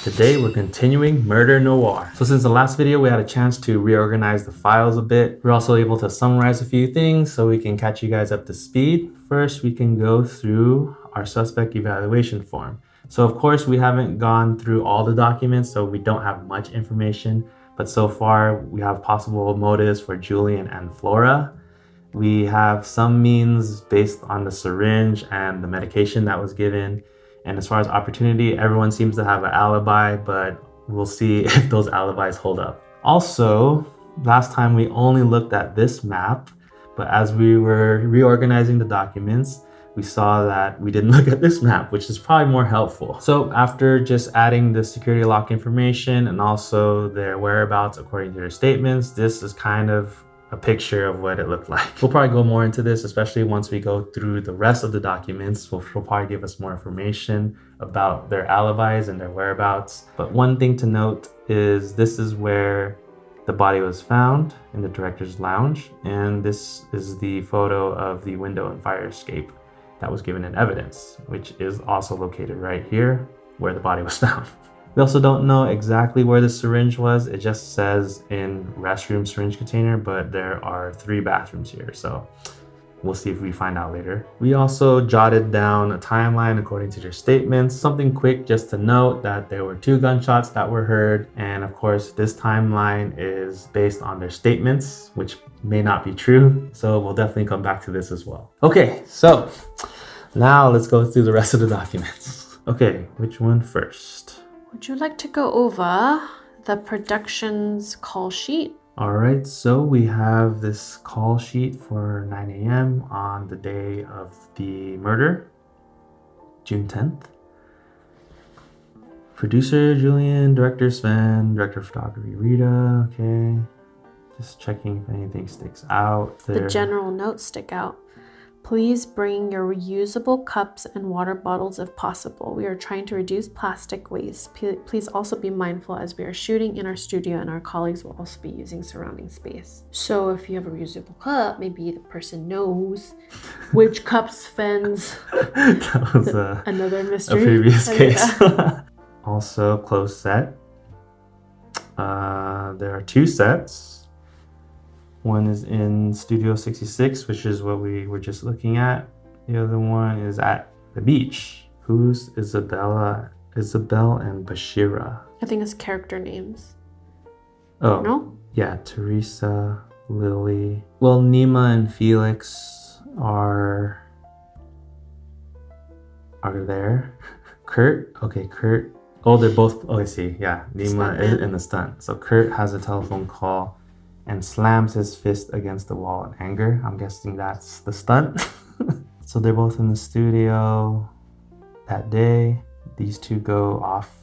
Today we're continuing Murder Noir. So since the last video we had a chance to reorganize the files a bit, we're also able to summarize a few things so we can catch you guys up to speed. First, we can go through our suspect evaluation form. So of course we haven't gone through all the documents, so we don't have much information, but so far we have possible motives for Julian and Flora. We have some means based on the syringe and the medication that was given. And as far as opportunity, everyone seems to have an alibi, but we'll see if those alibis hold up. Also, last time we only looked at this map, but as we were reorganizing the documents, we saw that we didn't look at this map, which is probably more helpful. So after just adding the security lock information and also their whereabouts according to their statements, this is kind of a picture of what it looked like. We'll probably go more into this, especially once we go through the rest of the documents, which will probably give us more information about their alibis and their whereabouts. But one thing to note is this is where the body was found, in the director's lounge, and this is the photo of the window and fire escape that was given in evidence, which is also located right here where the body was found. We also don't know exactly where the syringe was. It just says in restroom syringe container, but there are 3 bathrooms here. So we'll see if we find out later. We also jotted down a timeline according to their statements. Something quick just to note that there were 2 gunshots that were heard. And of course, this timeline is based on their statements, which may not be true. So we'll definitely come back to this as well. Okay, so now let's go through the rest of the documents. Okay, which one first? Would you like to go over the production's call sheet? All right, so we have this call sheet for 9 a.m. on the day of the murder, June 10th. Producer Julian, director Sven, director of photography Rita. Okay, just checking if anything sticks out there. The general notes stick out. Please bring your reusable cups and water bottles if possible. We are trying to reduce plastic waste. Please also be mindful as we are shooting in our studio and our colleagues will also be using surrounding space. So if you have a reusable cup, maybe the person knows which cup Sven's. That was another mystery. A previous case. Yeah. Also, closed set. There are 2 sets. One is in Studio 66, which is what we were just looking at. The other one is at the beach. Who's Isabel and Bashira? I think it's character names. Oh, no? Yeah, Teresa, Lily. Well, Nima and Felix are there. Kurt? Okay, Kurt. Oh, they're both, oh, I see. Yeah, Nima is in the stunt. So Kurt has a telephone call and slams his fist against the wall in anger. I'm guessing that's the stunt. So they're both in the studio that day. These 2 go off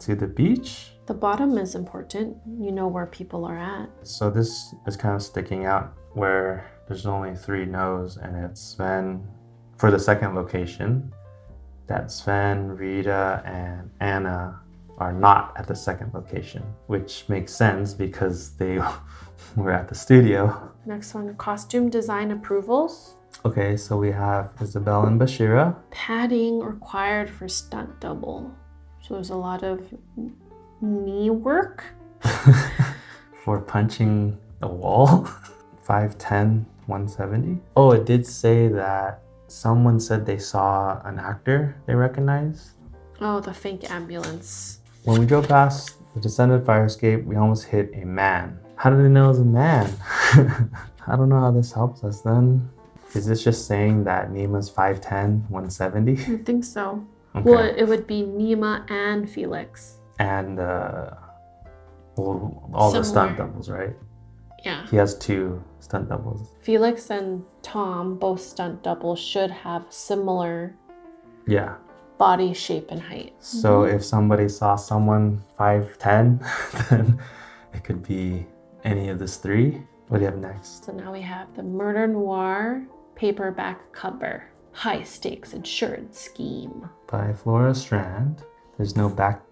to the beach. The bottom is important. You know where people are at. So this is kind of sticking out where there's only 3 no's, and it's Sven for the second location. That Sven, Rita, and Anna are not at the second location, which makes sense because they were at the studio. Next one, costume design approvals. Okay, so we have Isabel and Bashira. Padding required for stunt double. So there's a lot of knee work. For punching a wall. 5'10", 170. Oh, it did say that someone said they saw an actor they recognized. Oh, the fake ambulance. When we drove past the descended fire escape, we almost hit a man. How did they know it was a man? I don't know how this helps us then. Is this just saying that Nima's 5'10", 170? I think so. Okay. Well, it would be Nima and Felix. And all the stunt doubles, right? Yeah. He has 2 stunt doubles. Felix and Tom, both stunt doubles, should have similar body shape and height. So if somebody saw someone 5'10", then it could be any of these 3. What do you have next? So now we have the Murder Noir paperback cover. High stakes insurance scheme. By Flora Strand. There's no back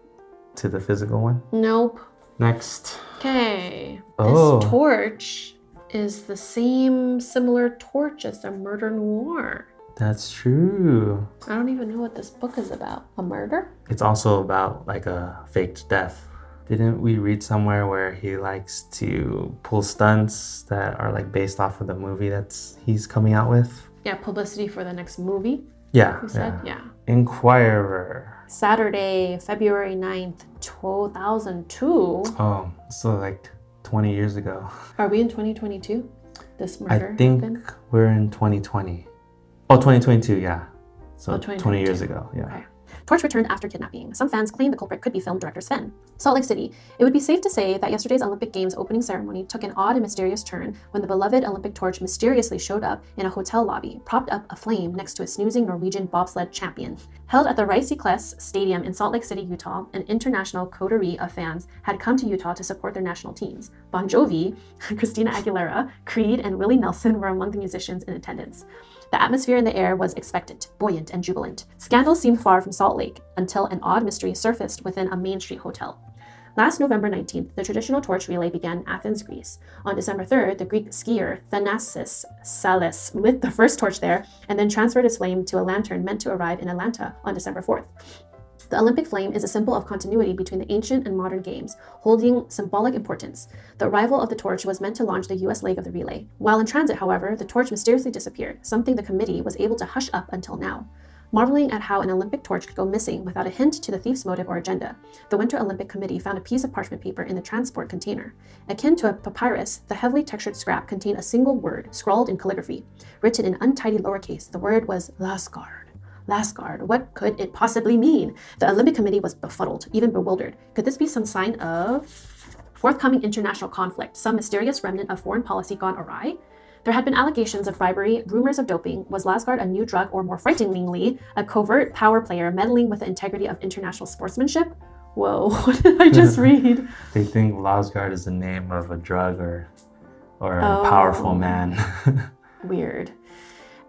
to the physical one? Nope. Next. Okay. Oh. This torch is the same similar torch as the Murder Noir. That's true. I don't even know what this book is about. A murder? It's also about like a faked death. Didn't we read somewhere where he likes to pull stunts that are like based off of the movie that's he's coming out with? Yeah, publicity for the next movie. Yeah. You said? Yeah. Inquirer. Saturday, February 9th, 2002. Oh, so like 20 years ago. Are we in 2022? This murder I think happened? we're in 2020. Oh, 2022, yeah. So Oh, 20 years 2022. ago, yeah. Okay. Torch returned after kidnapping. Some fans claim the culprit could be film director Sven. Salt Lake City. It would be safe to say that yesterday's Olympic Games opening ceremony took an odd and mysterious turn when the beloved Olympic torch mysteriously showed up in a hotel lobby, propped up aflame next to a snoozing Norwegian bobsled champion. Held at the Rice-Eccles Stadium in Salt Lake City, Utah, an international coterie of fans had come to Utah to support their national teams. Bon Jovi, Christina Aguilera, Creed, and Willie Nelson were among the musicians in attendance. The atmosphere in the air was expectant, buoyant, and jubilant. Scandal seemed far from Salt Lake until an odd mystery surfaced within a Main Street hotel. Last November 19th, the traditional torch relay began in Athens, Greece. On December 3rd, the Greek skier Thanasis Salis lit the first torch there and then transferred his flame to a lantern meant to arrive in Atlanta on December 4th. The Olympic flame is a symbol of continuity between the ancient and modern games, holding symbolic importance. The arrival of the torch was meant to launch the U.S. leg of the relay. While in transit, however, the torch mysteriously disappeared, something the committee was able to hush up until now. Marveling at how an Olympic torch could go missing without a hint to the thief's motive or agenda, the Winter Olympic Committee found a piece of parchment paper in the transport container. Akin to a papyrus, the heavily textured scrap contained a single word, scrawled in calligraphy. Written in untidy lowercase, the word was Larsgaard. Larsgaard, what could it possibly mean? The Olympic Committee was befuddled, even bewildered. Could this be some sign of forthcoming international conflict, some mysterious remnant of foreign policy gone awry? There had been allegations of bribery, rumors of doping. Was Larsgaard a new drug, or more frighteningly, a covert power player meddling with the integrity of international sportsmanship? Whoa, what did I just read? They think Larsgaard is the name of a drug or a powerful man. Weird.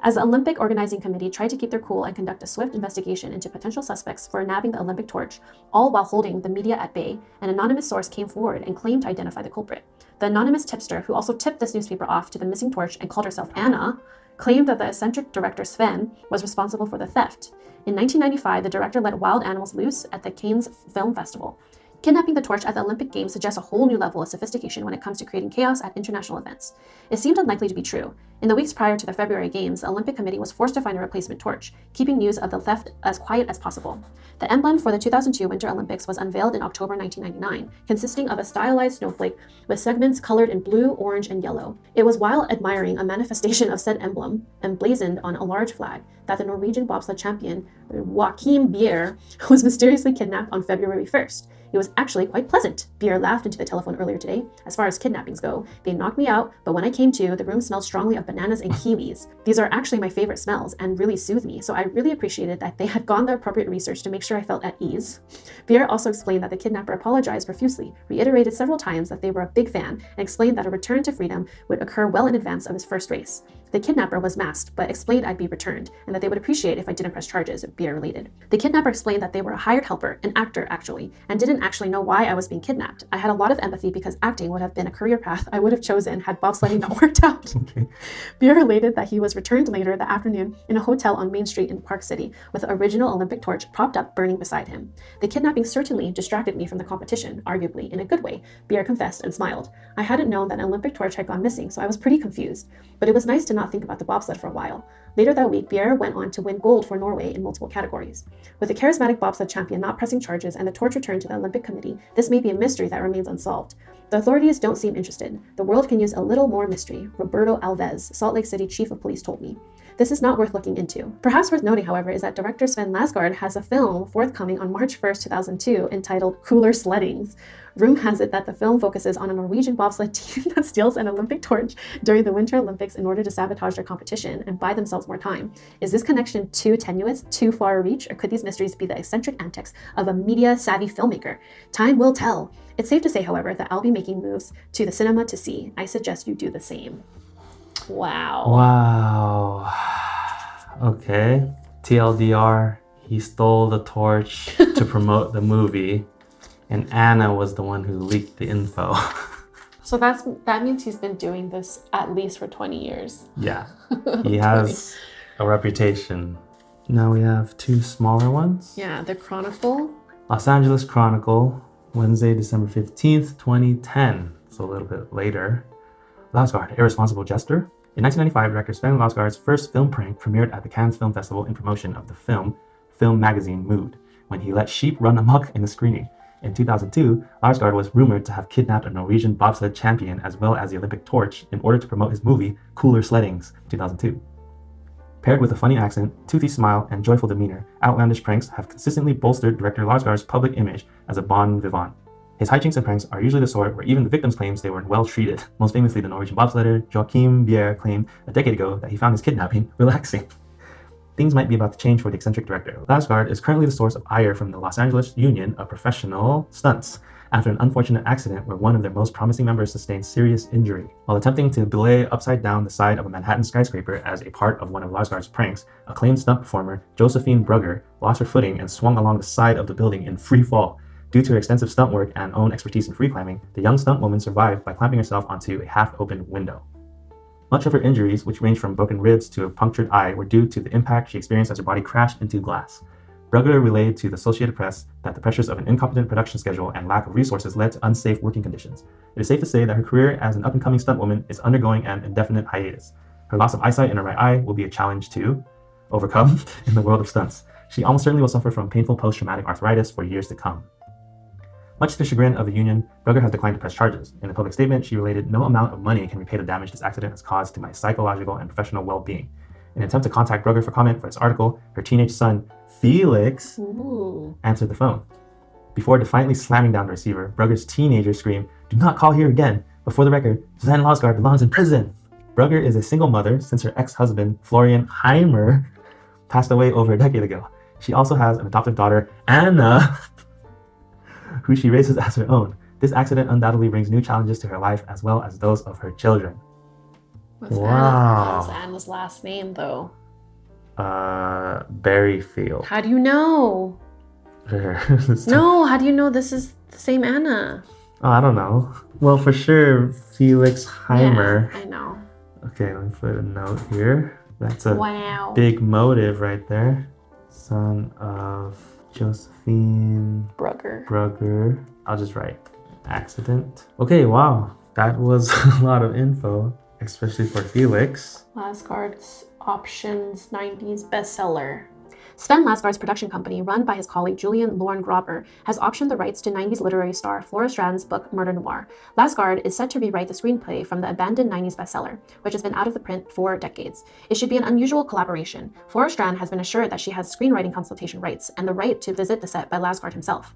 As the Olympic Organizing Committee tried to keep their cool and conduct a swift investigation into potential suspects for nabbing the Olympic torch, all while holding the media at bay, an anonymous source came forward and claimed to identify the culprit. The anonymous tipster, who also tipped this newspaper off to the missing torch and called herself Anna, claimed that the eccentric director Sven was responsible for the theft. In 1995, the director let wild animals loose at the Cannes Film Festival. Kidnapping the torch at the Olympic Games suggests a whole new level of sophistication when it comes to creating chaos at international events. It seemed unlikely to be true. In the weeks prior to the February Games, the Olympic Committee was forced to find a replacement torch, keeping news of the theft as quiet as possible. The emblem for the 2002 Winter Olympics was unveiled in October 1999, consisting of a stylized snowflake with segments colored in blue, orange, and yellow. It was while admiring a manifestation of said emblem, emblazoned on a large flag, that the Norwegian bobsled champion, Joachim Bier, was mysteriously kidnapped on February 1st. It was actually quite pleasant. Bier laughed into the telephone earlier today. As far as kidnappings go, they knocked me out, but when I came to, the room smelled strongly of bananas and kiwis. These are actually my favorite smells and really soothe me, so I really appreciated that they had gone the appropriate research to make sure I felt at ease. Bier also explained that the kidnapper apologized profusely, reiterated several times that they were a big fan, and explained that a return to freedom would occur well in advance of his first race. The kidnapper was masked, but explained I'd be returned, and that they would appreciate if I didn't press charges, Bier related. The kidnapper explained that they were a hired helper, an actor actually, and didn't actually know why I was being kidnapped. I had a lot of empathy because acting would have been a career path I would have chosen had bobsledding not worked out. Okay. Bier related that he was returned later that afternoon in a hotel on Main Street in Park City, with the original Olympic torch propped up burning beside him. The kidnapping certainly distracted me from the competition, arguably in a good way, Bier confessed and smiled. I hadn't known that an Olympic torch had gone missing, so I was pretty confused, but it was nice to not think about the bobsled for a while. Later that week, Bier went on to win gold for Norway in multiple categories. With the charismatic bobsled champion not pressing charges and the torch returned to the Olympic Committee, this may be a mystery that remains unsolved. The authorities don't seem interested. The world can use a little more mystery, Roberto Alves, Salt Lake City chief of police, told me. This is not worth looking into. Perhaps worth noting, however, is that director Sven Larsgaard has a film forthcoming on March 1st, 2002, entitled Cooler Sleddings. Rumor has it that the film focuses on a Norwegian bobsled team that steals an Olympic torch during the Winter Olympics in order to sabotage their competition and buy themselves more time. Is this connection too tenuous, too far reach, or could these mysteries be the eccentric antics of a media-savvy filmmaker? Time will tell. It's safe to say, however, that I'll be making moves to the cinema to see. I suggest you do the same. Wow. Wow. Okay. TLDR, he stole the torch to promote the movie, and Anna was the one who leaked the info. So that means he's been doing this at least for 20 years. Yeah. He has A reputation. Now we have two smaller ones. Yeah, the Chronicle. Los Angeles Chronicle, Wednesday, December 15th, 2010. So a little bit later. Larsgaard, irresponsible jester. In 1995, director Sven Larsgaard's first film prank premiered at the Cannes Film Festival in promotion of the film magazine Mood, when he let sheep run amok in the screening. In 2002, Larsgaard was rumored to have kidnapped a Norwegian bobsled champion as well as the Olympic torch in order to promote his movie Cooler Sleddings, 2002. Paired with a funny accent, toothy smile, and joyful demeanor, outlandish pranks have consistently bolstered director Larsgaard's public image as a bon vivant. His hijinks and pranks are usually the sort where even the victims claims they were well treated. Most famously, the Norwegian bobsledder Joachim Bier claimed a decade ago that he found his kidnapping relaxing. Things might be about to change for the eccentric director. Larsgaard is currently the source of ire from the Los Angeles Union of Professional Stunts after an unfortunate accident where one of their most promising members sustained serious injury. While attempting to belay upside down the side of a Manhattan skyscraper as a part of one of Larsgaard's pranks, acclaimed stunt performer Josephine Brugger lost her footing and swung along the side of the building in free fall. Due to her extensive stunt work and own expertise in free climbing, the young stunt woman survived by clamping herself onto a half-open window. Much of her injuries, which ranged from broken ribs to a punctured eye, were due to the impact she experienced as her body crashed into glass. Brugger relayed to the Associated Press that the pressures of an incompetent production schedule and lack of resources led to unsafe working conditions. It is safe to say that her career as an up-and-coming stunt woman is undergoing an indefinite hiatus. Her loss of eyesight in her right eye will be a challenge to overcome in the world of stunts. She almost certainly will suffer from painful post-traumatic arthritis for years to come. Much to the chagrin of the union, Brugger has declined to press charges. In a public statement, she related, "No amount of money can repay the damage this accident has caused to my psychological and professional well-being." In an attempt to contact Brugger for comment for this article, her teenage son, Felix, answered the phone. Before defiantly slamming down the receiver, Brugger's teenager screamed, "Do not call here again, but for the record, Sven Larsgaard belongs in prison." Brugger is a single mother since her ex-husband, Florian Heimer, passed away over a decade ago. She also has an adoptive daughter, Anna, who she raises as her own. This accident undoubtedly brings new challenges to her life as well as those of her children. What's Anna's last name, though? Berryfield. How do you know? No, how do you know this is the same Anna? Oh, I don't know. Well, for sure, Felix Heimer. Yeah, I know. Okay, let me put a note here. That's a big motive right there. Son of Josephine Brugger. I'll just write accident. Okay, wow. That was a lot of info, especially for Felix. Larsgaard's Options 90s bestseller. Sven Larsgaard's production company, run by his colleague Julian Loren-Grober, has optioned the rights to 90s literary star Flora Strand's book Murder Noir. Larsgaard is set to rewrite the screenplay from the abandoned 90s bestseller, which has been out of the print for decades. It should be an unusual collaboration. Flora Strand has been assured that she has screenwriting consultation rights and the right to visit the set by Larsgaard himself.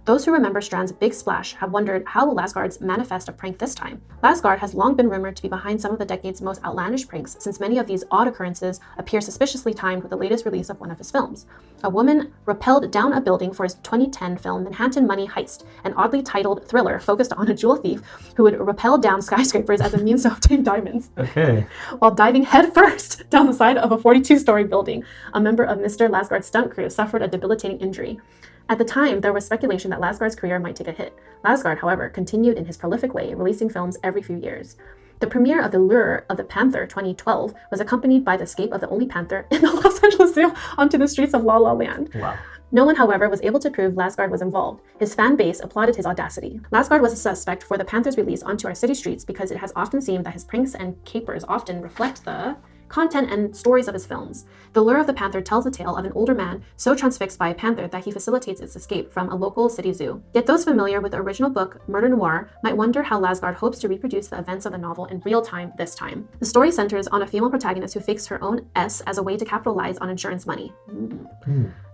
Those who remember Strand's big splash have wondered how will Larsgaard's manifest a prank this time. Larsgaard has long been rumored to be behind some of the decade's most outlandish pranks, since many of these odd occurrences appear suspiciously timed with the latest release of one of his films. A woman rappelled down a building for his 2010 film Manhattan Money Heist, an oddly titled thriller focused on a jewel thief who would rappel down skyscrapers as a means to obtain diamonds. Okay. While diving headfirst down the side of a 42-story building, a member of Mr. Larsgaard's stunt crew suffered a debilitating injury. At the time, there was speculation that Larsgaard's career might take a hit. Larsgaard, however, continued in his prolific way, releasing films every few years. The premiere of The Lure of the Panther 2012 was accompanied by the escape of the only panther in the Los Angeles Zoo onto the streets of La La Land. Wow. No one, however, was able to prove Larsgaard was involved. His fan base applauded his audacity. Larsgaard was a suspect for the Panther's release onto our city streets because it has often seemed that his pranks and capers often reflect the content and stories of his films. The Lure of the Panther tells the tale of an older man so transfixed by a panther that he facilitates its escape from a local city zoo. Yet those familiar with the original book, Murder Noir, might wonder how Larsgaard hopes to reproduce the events of the novel in real time this time. The story centers on a female protagonist who fakes her own S as a way to capitalize on insurance money.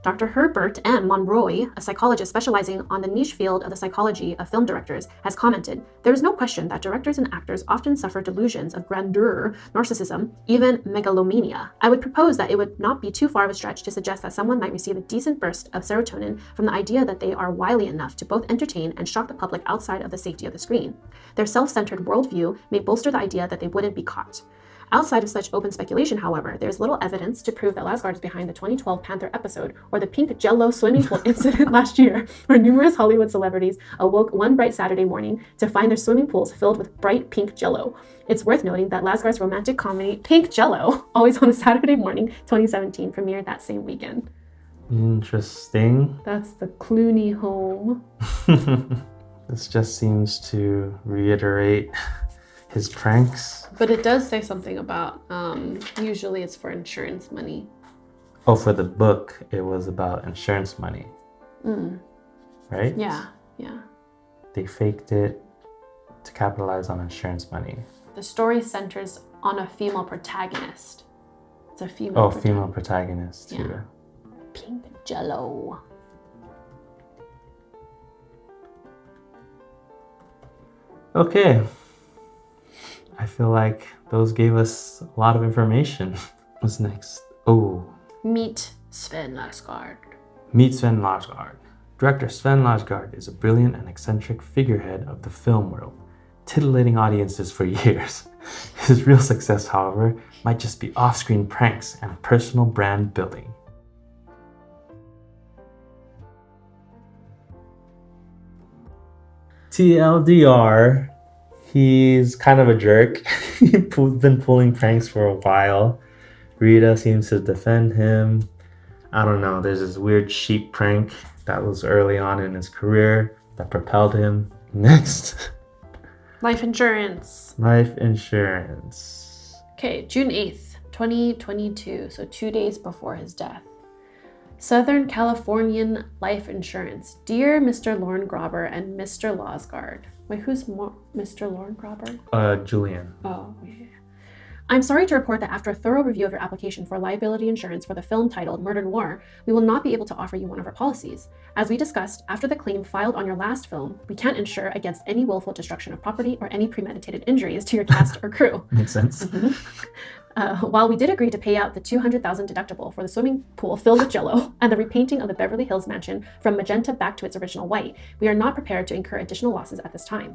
Dr. Herbert M. Monroy, a psychologist specializing on the niche field of the psychology of film directors, has commented, "There is no question that directors and actors often suffer delusions of grandeur, narcissism, even megalomania. I would propose that it would not be too far of a stretch to suggest that someone might receive a decent burst of serotonin from the idea that they are wily enough to both entertain and shock the public outside of the safety of the screen. Their self-centered worldview may bolster the idea that they wouldn't be caught. Outside of such open speculation, however, there is little evidence to prove that Larsgaard is behind the 2012 Panther episode or the pink Jell-O swimming pool incident last year, where numerous Hollywood celebrities awoke one bright Saturday morning to find their swimming pools filled with bright pink Jell-O. It's worth noting that Larsgaard's romantic comedy Pink Jell-O, Always on a Saturday Morning, 2017, premiered that same weekend. Interesting. That's the Clooney home. This just seems to reiterate his pranks. But it does say something about, usually it's for insurance money. Oh, for the book, it was about insurance money. Right? Yeah. They faked it to capitalize on insurance money. The story centers on a female protagonist. It's a female female protagonist too. Yeah. Pink Jell-O. Okay. I feel like those gave us a lot of information. What's next? Oh. Meet Sven Larsgaard. Meet Sven Larsgaard. Director Sven Larsgaard is a brilliant and eccentric figurehead of the film world, titillating audiences for years. His real success, however, might just be off-screen pranks and personal brand building. TLDR, he's kind of a jerk. He's been pulling pranks for a while. Rita seems to defend him. I don't know, there's this weird sheep prank that was early on in his career that propelled him. Next. Life insurance. Life insurance. Okay, June 8th, 2022, so 2 days before his death. Southern Californian Life Insurance. Dear Mr. Larsgaard and Mr. Larsgaard. Wait, who's Mr. Larsgaard? Julian. Oh, yeah. I'm sorry to report that after a thorough review of your application for liability insurance for the film titled Murder Noir, we will not be able to offer you one of our policies. As we discussed, after the claim filed on your last film, we can't insure against any willful destruction of property or any premeditated injuries to your cast or crew. Makes sense. While we did agree to pay out the $200,000 deductible for the swimming pool filled with Jell-O and the repainting of the Beverly Hills mansion from magenta back to its original white, we are not prepared to incur additional losses at this time.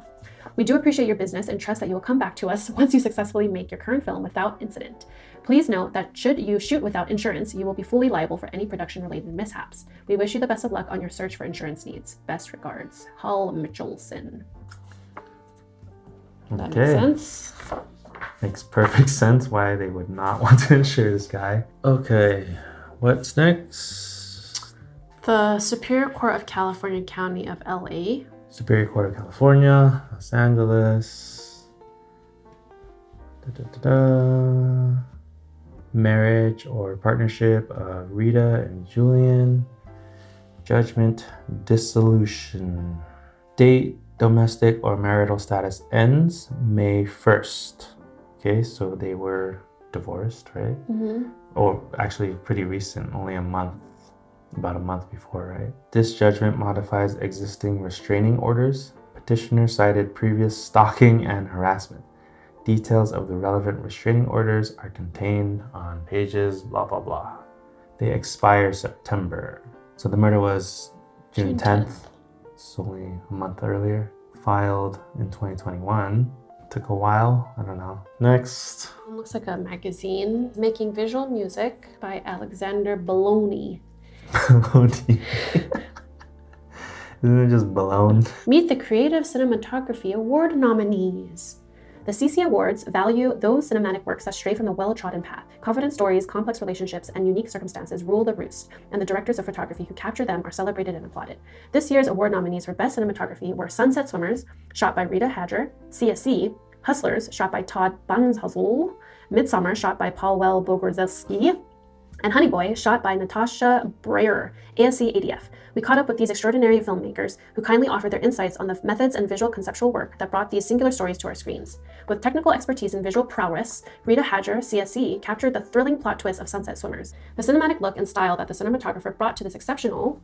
We do appreciate your business and trust that you will come back to us once you successfully make your current film without incident. Please note that should you shoot without insurance, you will be fully liable for any production-related mishaps. We wish you the best of luck on your search for insurance needs. Best regards, Hull Michelson. That makes sense. Makes perfect sense why they would not want to insure this guy. Okay, what's next? The Superior Court of California County of LA. Superior Court of California, Los Angeles. Marriage or partnership of Rita and Julian. Judgment, dissolution. Date, domestic or marital status ends May 1st. Okay, so they were divorced, right? Or actually pretty recent, only about a month before, right? This judgment modifies existing restraining orders. Petitioner cited previous stalking and harassment. Details of the relevant restraining orders are contained on pages blah blah blah. They expire September. So the murder was June 10th. It's only a month earlier. Filed in 2021. Took a while. I don't know. Next. It looks like a magazine. Making Visual Music by Alexander Bologna. Bologna. Isn't it just Bologna? Meet the Creative Cinematography Award nominees. The CC Awards value those cinematic works that stray from the well-trodden path. Confident stories, complex relationships, and unique circumstances rule the roost, and the directors of photography who capture them are celebrated and applauded. This year's award nominees for Best Cinematography were Sunset Swimmers, shot by Rita Hager, CSC, Hustlers, shot by Todd Banshusel, Midsummer, shot by Paweł Bogorzewski, and Honey Boy, shot by Natasha Breyer, ASC ADF. We caught up with these extraordinary filmmakers who kindly offered their insights on the methods and visual conceptual work that brought these singular stories to our screens. With technical expertise and visual prowess, Rita Hager, CSC, captured the thrilling plot twist of Sunset Swimmers. The cinematic look and style that the cinematographer brought to this exceptional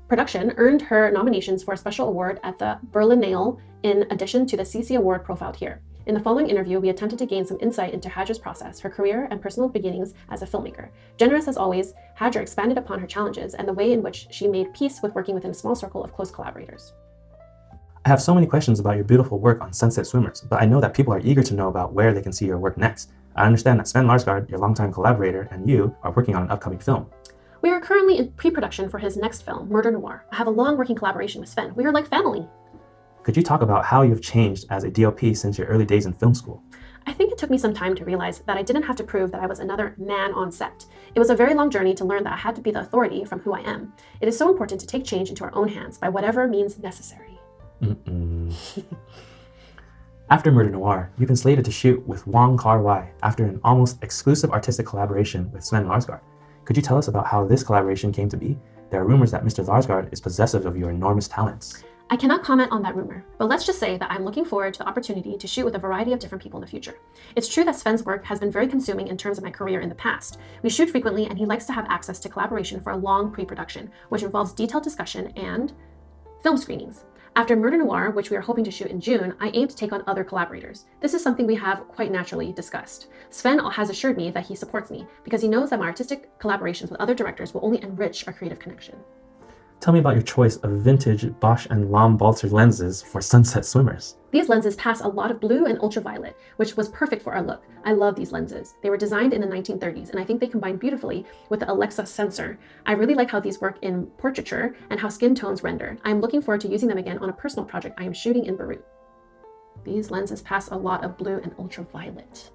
production earned her nominations for a special award at the Berlinale, in addition to the CC Award profiled here. In the following interview, we attempted to gain some insight into Hager's process, her career, and personal beginnings as a filmmaker. Generous as always, Hager expanded upon her challenges and the way in which she made peace with working within a small circle of close collaborators. I have so many questions about your beautiful work on Sunset Swimmers, but I know that people are eager to know about where they can see your work next. I understand that Sven Larsgaard, your longtime collaborator, and you are working on an upcoming film. We are currently in pre-production for his next film, Murder Noir. I have a long working collaboration with Sven. We are like family. Could you talk about how you've changed as a DOP since your early days in film school? I think it took me some time to realize that I didn't have to prove that I was another man on set. It was a very long journey to learn that I had to be the authority from who I am. It is so important to take change into our own hands by whatever means necessary. After Murder Noir, you've been slated to shoot with Wong Kar-wai after an almost exclusive artistic collaboration with Sven Larsgaard. Could you tell us about how this collaboration came to be? There are rumors that Mr. Larsgaard is possessive of your enormous talents. I cannot comment on that rumor, but let's just say that I'm looking forward to the opportunity to shoot with a variety of different people in the future. It's true that Sven's work has been very consuming in terms of my career in the past. We shoot frequently and he likes to have access to collaboration for a long pre-production, which involves detailed discussion and film screenings. After Murder Noir, which we are hoping to shoot in June, I aim to take on other collaborators. This is something we have quite naturally discussed. Sven has assured me that he supports me because he knows that my artistic collaborations with other directors will only enrich our creative connection. Tell me about your choice of vintage Bosch and Lomb-Balzer lenses for Sunset Swimmers. These lenses pass a lot of blue and ultraviolet, which was perfect for our look. I love these lenses. They were designed in the 1930s, and I think they combine beautifully with the Alexa sensor. I really like how these work in portraiture and how skin tones render. I am looking forward to using them again on a personal project I am shooting in Beirut. These lenses pass a lot of blue and ultraviolet.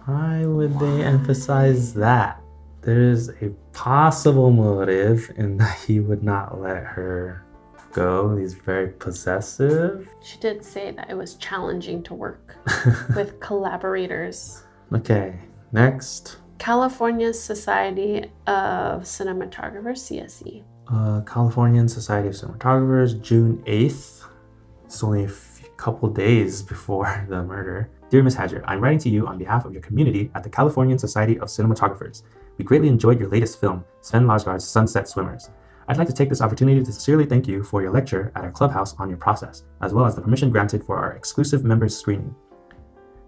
Why would they emphasize that? There's a possible motive in that he would not let her go. He's very possessive. She did say that it was challenging to work with collaborators. Okay, next. California Society of Cinematographers, CSE. Californian Society of Cinematographers, June 8th. It's only a couple days before the murder. Dear Ms. Hadger, I'm writing to you on behalf of your community at the Californian Society of Cinematographers. We greatly enjoyed your latest film, Sven Larsgaard's Sunset Swimmers. I'd like to take this opportunity to sincerely thank you for your lecture at our clubhouse on your process, as well as the permission granted for our exclusive members screening.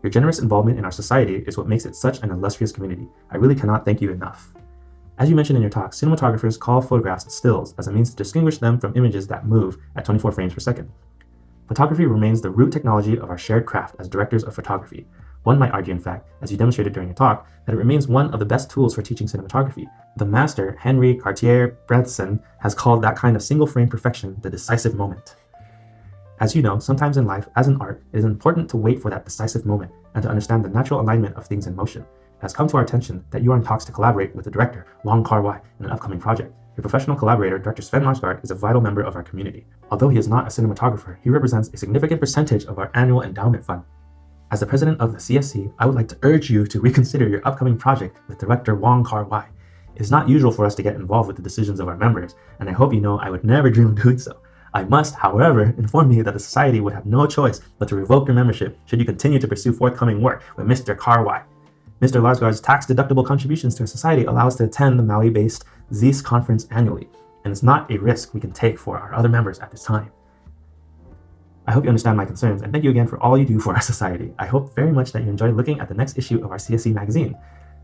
Your generous involvement in our society is what makes it such an illustrious community. I really cannot thank you enough. As you mentioned in your talk, cinematographers call photographs stills as a means to distinguish them from images that move at 24 frames per second. Photography remains the root technology of our shared craft as directors of photography. One might argue, in fact, as you demonstrated during your talk, that it remains one of the best tools for teaching cinematography. The master, Henry Cartier-Bresson, has called that kind of single-frame perfection the decisive moment. As you know, sometimes in life, as in art, it is important to wait for that decisive moment and to understand the natural alignment of things in motion. It has come to our attention that you are in talks to collaborate with the director, Wong Kar-wai, in an upcoming project. Your professional collaborator, Dr. Sven Larsgaard, is a vital member of our community. Although he is not a cinematographer, he represents a significant percentage of our annual endowment fund. As the president of the CSC, I would like to urge you to reconsider your upcoming project with director Wong Kar-wai. It is not usual for us to get involved with the decisions of our members, and I hope you know I would never dream of doing so. I must, however, inform you that the society would have no choice but to revoke your membership should you continue to pursue forthcoming work with Mr. Kar-wai. Mr. Larsgaard's tax-deductible contributions to our society allow us to attend the Maui-based ZEAS conference annually, and it's not a risk we can take for our other members at this time. I hope you understand my concerns, and thank you again for all you do for our society. I hope very much that you enjoy looking at the next issue of our CSC magazine.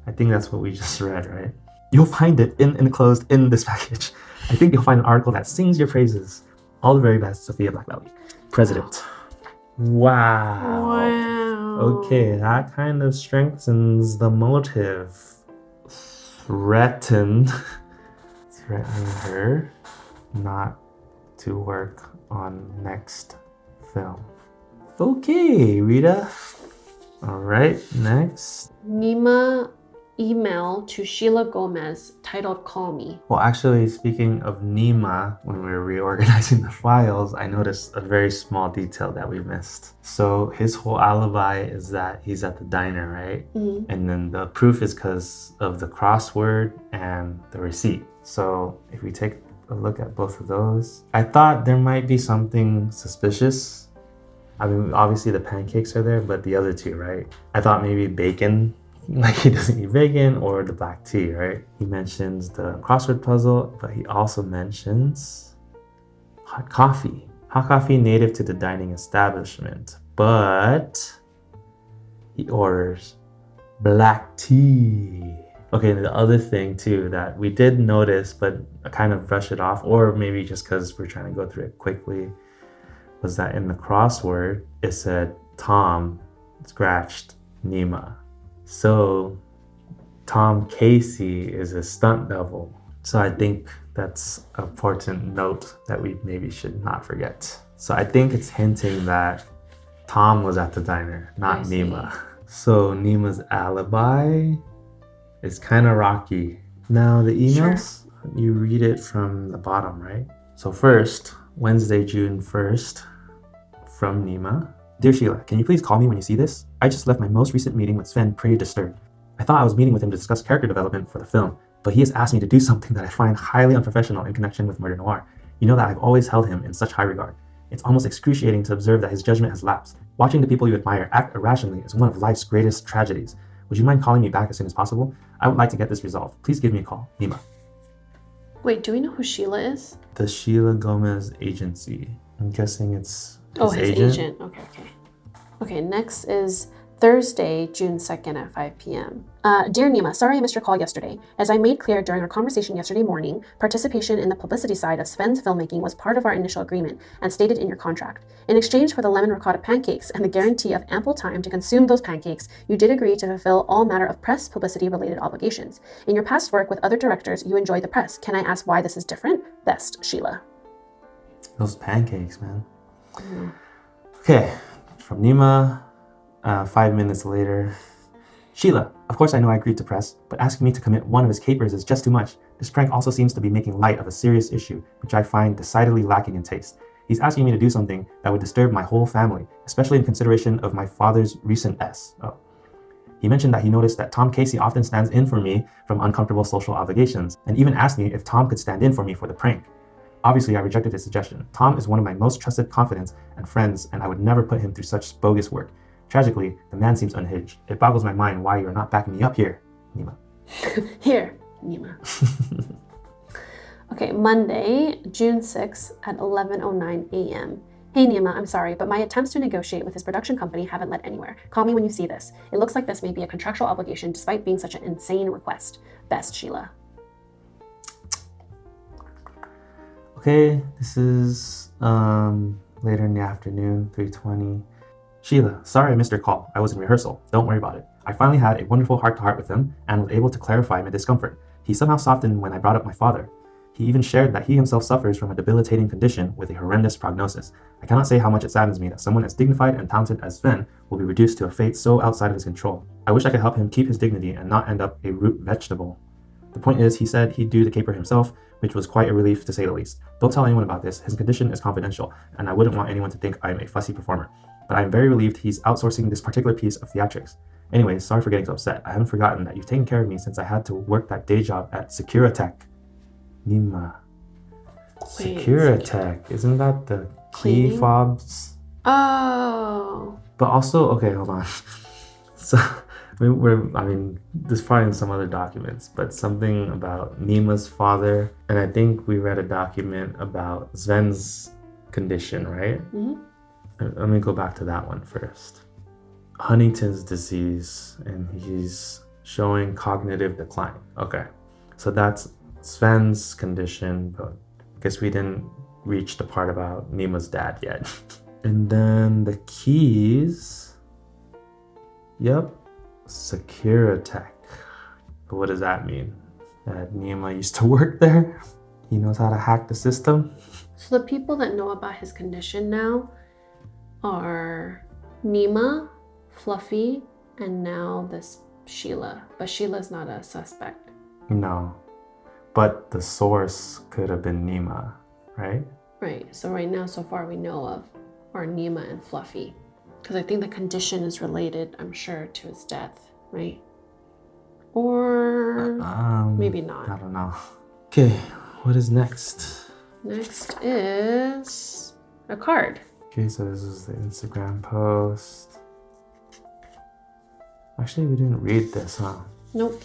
I think that's what we just read, right? You'll find it enclosed in this package. I think you'll find an article that sings your praises. All the very best, Sophia Black Valley, President. Wow. Okay, that kind of strengthens the motive. Threatening her not to work on next film. Okay, Rita. All right, next. Nima email to Sheila Gomez titled Call Me. Well, actually, speaking of Nima, when we were reorganizing the files, I noticed a very small detail that we missed. So his whole alibi is that he's at the diner, right? Mm-hmm. And then the proof is because of the crossword and the receipt. So if we take a look at both of those, I thought there might be something suspicious. I mean, obviously the pancakes are there, but the other two, right? I thought maybe bacon, like he doesn't eat bacon, or the black tea, right? He mentions the crossword puzzle, but he also mentions hot coffee. Hot coffee native to the dining establishment, but he orders black tea. Okay, and the other thing too that we did notice, but I kind of brush it off, or maybe just because we're trying to go through it quickly, was that in the crossword, it said Tom scratched Nima. So Tom Casey is a stunt double. So I think that's an important note that we maybe should not forget. So I think it's hinting that Tom was at the diner, not Nima. So Nima's alibi is kind of rocky. Now the emails, you read it from the bottom, right? So first, Wednesday, June 1st, from Nima. Dear Sheila, can you please call me when you see this? I just left my most recent meeting with Sven pretty disturbed. I thought I was meeting with him to discuss character development for the film, but he has asked me to do something that I find highly unprofessional in connection with Murder Noir. You know that I've always held him in such high regard. It's almost excruciating to observe that his judgment has lapsed. Watching the people you admire act irrationally is one of life's greatest tragedies. Would you mind calling me back as soon as possible? I would like to get this resolved. Please give me a call. Nima. Wait, do we know who Sheila is? The Sheila Gomez agency. I'm guessing it's his agent. Okay, next is Thursday, June 2nd at 5 p.m. Dear Nima, sorry I missed your call yesterday. As I made clear during our conversation yesterday morning, participation in the publicity side of Sven's filmmaking was part of our initial agreement and stated in your contract. In exchange for the lemon ricotta pancakes and the guarantee of ample time to consume those pancakes, you did agree to fulfill all matter of press publicity related obligations. In your past work with other directors, you enjoy the press. Can I ask why this is different? Best, Sheila. Those pancakes, man. Okay, from Nima, 5 minutes later. Sheila, of course I know I agreed to press, but asking me to commit one of his capers is just too much. This prank also seems to be making light of a serious issue, which I find decidedly lacking in taste. He's asking me to do something that would disturb my whole family, especially in consideration of my father's recent S. He mentioned that he noticed that Tom Casey often stands in for me from uncomfortable social obligations, and even asked me if Tom could stand in for me for the prank. Obviously, I rejected his suggestion. Tom is one of my most trusted confidants and friends, and I would never put him through such bogus work. Tragically, the man seems unhinged. It boggles my mind why you are not backing me up here, Nima. Here, Nima. Okay, Monday, June 6th at 11:09 a.m. Hey Nima, I'm sorry, but my attempts to negotiate with his production company haven't led anywhere. Call me when you see this. It looks like this may be a contractual obligation despite being such an insane request. Best, Sheila. Okay, this is later in the afternoon, 3:20. Sheila, sorry I missed your call. I was in rehearsal. Don't worry about it. I finally had a wonderful heart-to-heart with him and was able to clarify my discomfort. He somehow softened when I brought up my father. He even shared that he himself suffers from a debilitating condition with a horrendous prognosis. I cannot say how much it saddens me that someone as dignified and talented as Sven will be reduced to a fate so outside of his control. I wish I could help him keep his dignity and not end up a root vegetable. The point is, he said he'd do the caper himself, which was quite a relief to say the least. Don't tell anyone about this. His condition is confidential, and I wouldn't want anyone to think I'm a fussy performer. But I'm very relieved he's outsourcing this particular piece of theatrics. Anyways, sorry for getting so upset. I haven't forgotten that you've taken care of me since I had to work that day job at Securitech. Nima. Securitech. Isn't that the key fobs? Oh. But also, okay, hold on. So, there's probably in some other documents, but something about Nima's father, and I think we read a document about Sven's condition, right? Mm-hmm. Let me go back to that one first. Huntington's disease, and he's showing cognitive decline. Okay, so that's Sven's condition, but I guess we didn't reach the part about Nima's dad yet. And then the keys. Yep, Securitech. But what does that mean? That Nima used to work there? He knows how to hack the system? So the people that know about his condition now are Nima, Fluffy, and now this Sheila. But Sheila's not a suspect. No, but the source could have been Nima, right? Right, so right now, so far we know of are Nima and Fluffy. Because I think the condition is related, I'm sure, to his death, right? Or maybe not. I don't know. Okay, what is next? Next is a card. Okay, so this is the Instagram post. Actually, we didn't read this, huh? Nope.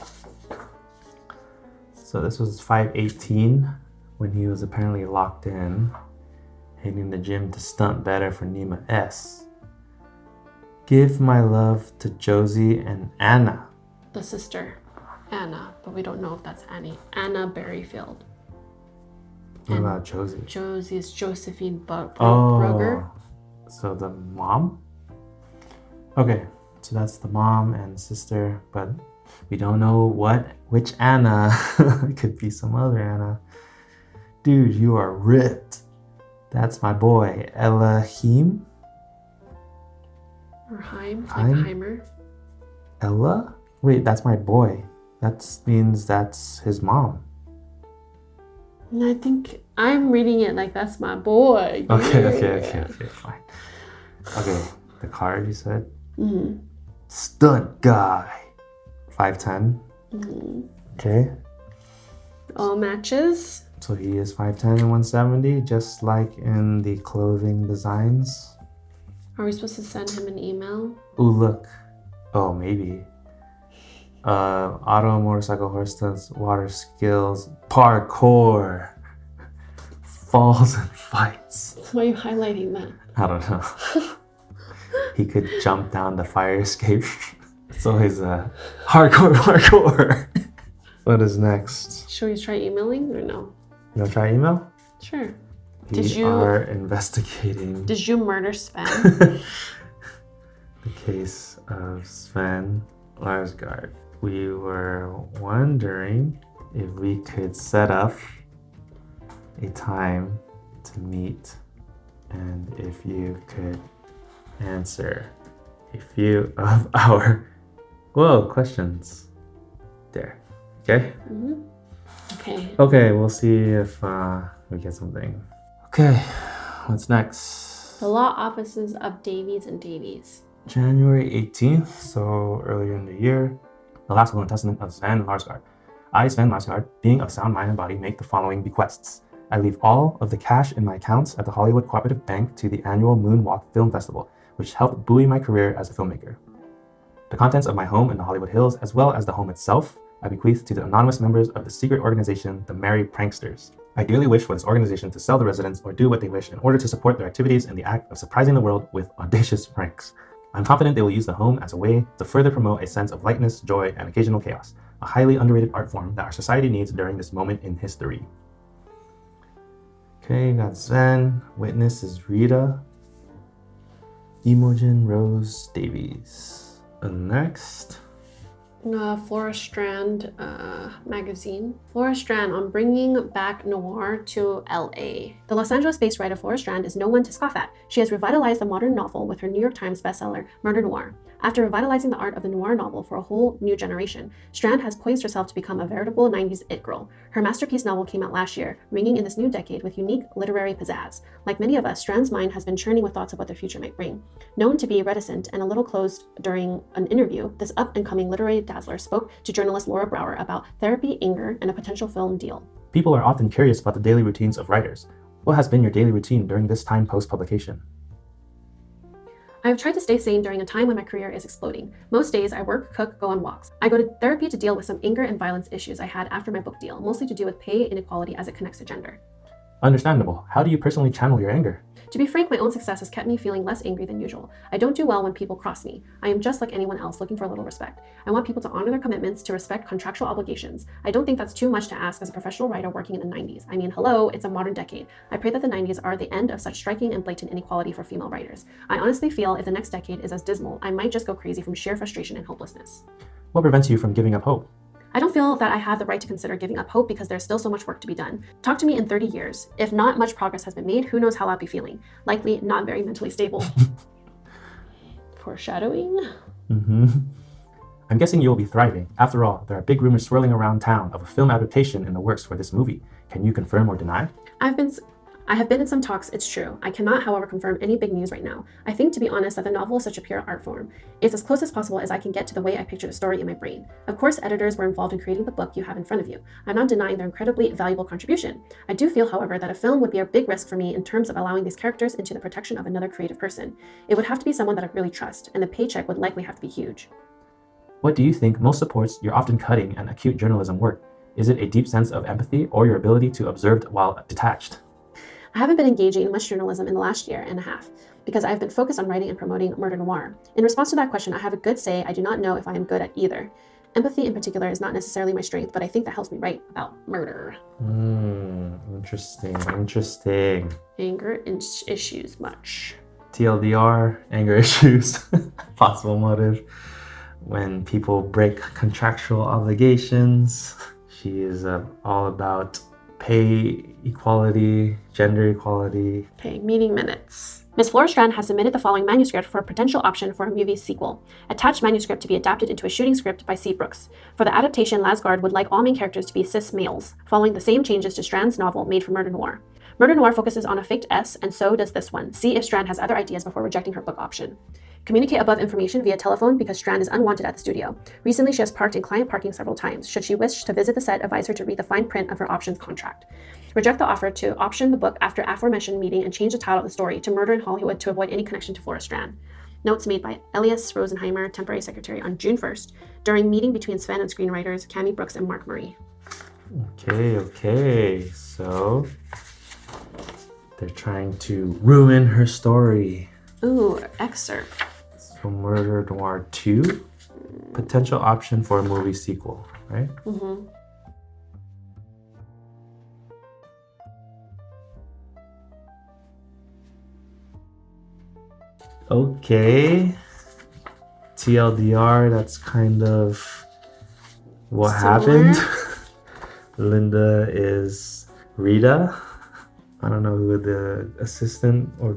So this was 5/18 when he was apparently locked in, hitting the gym to stunt better for Nima S. Give my love to Josie and Anna. The sister, Anna, but we don't know if that's Annie. Anna Berryfield. What about Josie? Josie is Josephine Brugger. So the mom? Okay, so that's the mom and sister, but we don't know which Anna. It could be some other Anna. Dude, you are ripped. That's my boy, Elohim. Or Heim, like Heim? Heimer. Ella? Wait, that's my boy. That means that's his mom. And I think I'm reading it like that's my boy. Okay, fine. Okay, the card you said? Mm-hmm. Stunt guy. 5'10". Mm-hmm. Okay. All matches. So he is 5'10 and 170, just like in the clothing designs. Are we supposed to send him an email? Ooh, look. Oh, maybe. Auto, motorcycle, horse stunts, water skills, parkour, falls and fights. Why are you highlighting that? I don't know. He could jump down the fire escape. So he's hardcore. What is next? Should we try emailing or no? You want to try email? Sure. We are investigating Did you murder Sven? the case of Sven Larsgaard. We were wondering if we could set up a time to meet and if you could answer a few of our questions. There. Okay? Mm-hmm. Okay. Okay, we'll see if we get something. Okay, what's next? The law offices of Davies and Davies. January 18th, so earlier in the year. The last will and testament of Sven Larsgaard. I, Sven Larsgaard, being of sound mind and body, make the following bequests. I leave all of the cash in my accounts at the Hollywood Cooperative Bank to the annual Moonwalk Film Festival, which helped buoy my career as a filmmaker. The contents of my home in the Hollywood Hills, as well as the home itself, I bequeath to the anonymous members of the secret organization, the Merry Pranksters. I dearly wish for this organization to sell the residence or do what they wish in order to support their activities in the act of surprising the world with audacious pranks. I'm confident they will use the home as a way to further promote a sense of lightness, joy, and occasional chaos, a highly underrated art form that our society needs during this moment in history. Okay, got Sven. Witness is Rita. Imogen Rose Davies. And next. Flora Strand magazine. Flora Strand on bringing back noir to LA. The Los Angeles-based writer Flora Strand is no one to scoff at. She has revitalized the modern novel with her New York Times bestseller, Murder Noir. After revitalizing the art of the noir novel for a whole new generation, Strand has poised herself to become a veritable 90s it girl. Her masterpiece novel came out last year, ringing in this new decade with unique literary pizzazz. Like many of us, Strand's mind has been churning with thoughts of what the future might bring. Known to be reticent and a little closed during an interview, this up-and-coming literary dazzler spoke to journalist Laura Brower about therapy, anger, and a potential film deal. People are often curious about the daily routines of writers. What has been your daily routine during this time post-publication? I have tried to stay sane during a time when my career is exploding. Most days, I work, cook, go on walks. I go to therapy to deal with some anger and violence issues I had after my book deal, mostly to do with pay inequality as it connects to gender. Understandable. How do you personally channel your anger? To be frank, my own success has kept me feeling less angry than usual. I don't do well when people cross me. I am just like anyone else, looking for a little respect. I want people to honor their commitments, to respect contractual obligations. I don't think that's too much to ask as a professional writer working in the 90s. I mean, hello, it's a modern decade. I pray that the 90s are the end of such striking and blatant inequality for female writers. I honestly feel if the next decade is as dismal, I might just go crazy from sheer frustration and hopelessness. What prevents you from giving up hope? I don't feel that I have the right to consider giving up hope because there's still so much work to be done. Talk to me in 30 years. If not much progress has been made, who knows how I'll be feeling. Likely not very mentally stable. Foreshadowing? I'm guessing you will be thriving. After all, there are big rumors swirling around town of a film adaptation in the works for this movie. Can you confirm or deny? I have been in some talks, it's true. I cannot, however, confirm any big news right now. I think, to be honest, that the novel is such a pure art form. It's as close as possible as I can get to the way I picture the story in my brain. Of course, editors were involved in creating the book you have in front of you. I'm not denying their incredibly valuable contribution. I do feel, however, that a film would be a big risk for me in terms of allowing these characters into the protection of another creative person. It would have to be someone that I really trust, and the paycheck would likely have to be huge. What do you think most supports your often cutting and acute journalism work? Is it a deep sense of empathy or your ability to observe while detached? I haven't been engaging in much journalism in the last year and a half because I've been focused on writing and promoting Murder Noir. In response to that question, I have a good say I do not know if I am good at either. Empathy in particular is not necessarily my strength, but I think that helps me write about murder. Interesting. Anger issues much. TLDR, anger issues, possible motive. When people break contractual obligations. She is all about pay equality, gender equality. Okay, meeting minutes. Ms. Flora Strand has submitted the following manuscript for a potential option for a movie sequel. Attached manuscript to be adapted into a shooting script by C. Brooks. For the adaptation, Larsgaard would like all main characters to be cis males, following the same changes to Strand's novel Made for Murder Noir. Murder Noir focuses on a faked S, and so does this one. See if Strand has other ideas before rejecting her book option. Communicate above information via telephone because Strand is unwanted at the studio. Recently, she has parked in client parking several times. Should she wish to visit the set, advise her to read the fine print of her options contract. Reject the offer to option the book after aforementioned meeting and change the title of the story to Murder in Hollywood to avoid any connection to Flora Strand. Notes made by Elias Rosenheimer, temporary secretary, on June 1st, during meeting between Sven and screenwriters Cami Brooks and Mark Murray. Okay, so they're trying to ruin her story. Ooh, excerpt. So Murder Noir 2, potential option for a movie sequel, right? Mm-hmm. Okay. TLDR, that's kind of what happened. Linda is Rita. I don't know who the assistant or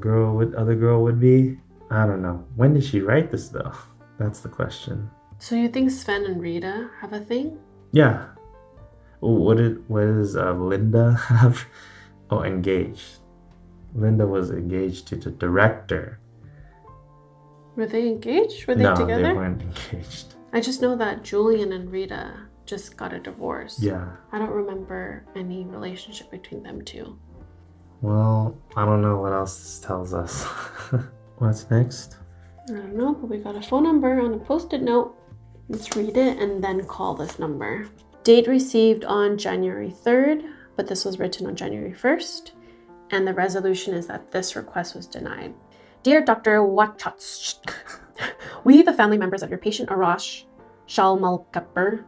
other girl would be. I don't know. When did she write this though? That's the question. So you think Sven and Rita have a thing? Yeah. What does Linda have? Oh, engaged. Linda was engaged to the director. Were they engaged? Were they No, together? they weren't engaged. I just know that Julian and Rita just got a divorce. Yeah. I don't remember any relationship between them two. Well, I don't know what else this tells us. What's next? I don't know, but we got a phone number on a post-it note. Let's read it and then call this number. Date received on January 3rd, but this was written on January 1st. And the resolution is that this request was denied. Dear Dr. Wachotsk, we, the family members of your patient Arash Shalmalkapur.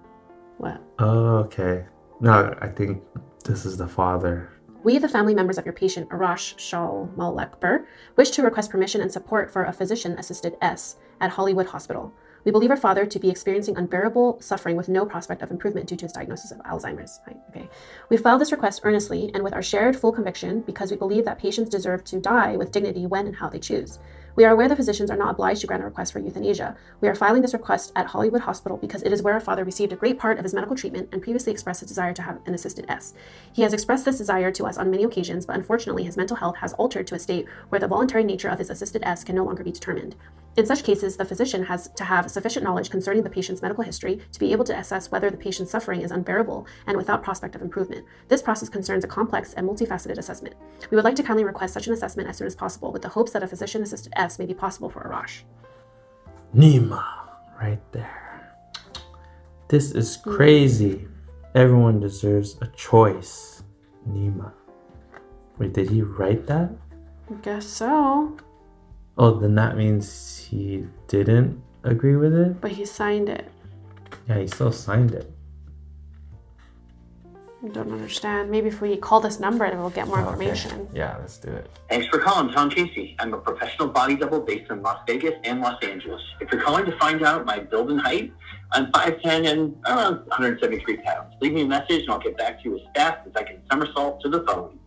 What? Oh, okay. No, I think this is the father. We, the family members of your patient Arash Shalmalkapur, wish to request permission and support for a physician-assisted S at Hollywood Hospital. We believe our father to be experiencing unbearable suffering with no prospect of improvement due to his diagnosis of Alzheimer's. Okay. We filed this request earnestly and with our shared full conviction because we believe that patients deserve to die with dignity when and how they choose. We are aware the physicians are not obliged to grant a request for euthanasia. We are filing this request at Hollywood Hospital because it is where our father received a great part of his medical treatment and previously expressed his desire to have an assisted S. He has expressed this desire to us on many occasions, but unfortunately his mental health has altered to a state where the voluntary nature of his assisted S can no longer be determined. In such cases, the physician has to have sufficient knowledge concerning the patient's medical history to be able to assess whether the patient's suffering is unbearable and without prospect of improvement. This process concerns a complex and multifaceted assessment. We would like to kindly request such an assessment as soon as possible with the hopes that a physician-assisted S may be possible for Arash. Nima, right there. This is crazy. Everyone deserves a choice. Nima. Wait, did he write that? I guess so. Oh, then that means he didn't agree with it? But he signed it. Yeah, he still signed it. I don't understand. Maybe if we call this number, then we'll get more Okay. information. Yeah, let's do it. Thanks for calling, Tom Casey. I'm a professional body double based in Las Vegas and Los Angeles. If you're calling to find out my build and height, I'm 5'10" and around 173 pounds. Leave me a message and I'll get back to you as fast as I can somersault to the phone.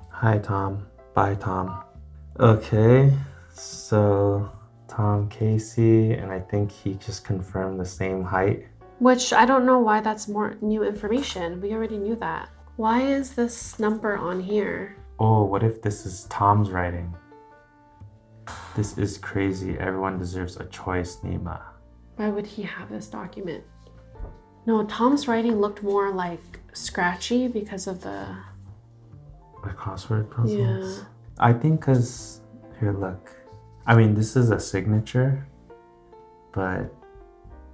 Hi, Tom. Bye, Tom. Okay, so Tom Casey, and I think he just confirmed the same height. Which I don't know why that's more new information. We already knew that. Why is this number on here? Oh, what if this is Tom's writing? This is crazy. Everyone deserves a choice, Nima. Why would he have this document? No, Tom's writing looked more like scratchy because of the crossword puzzles? Yeah. I think because, here, look. I mean, this is a signature, but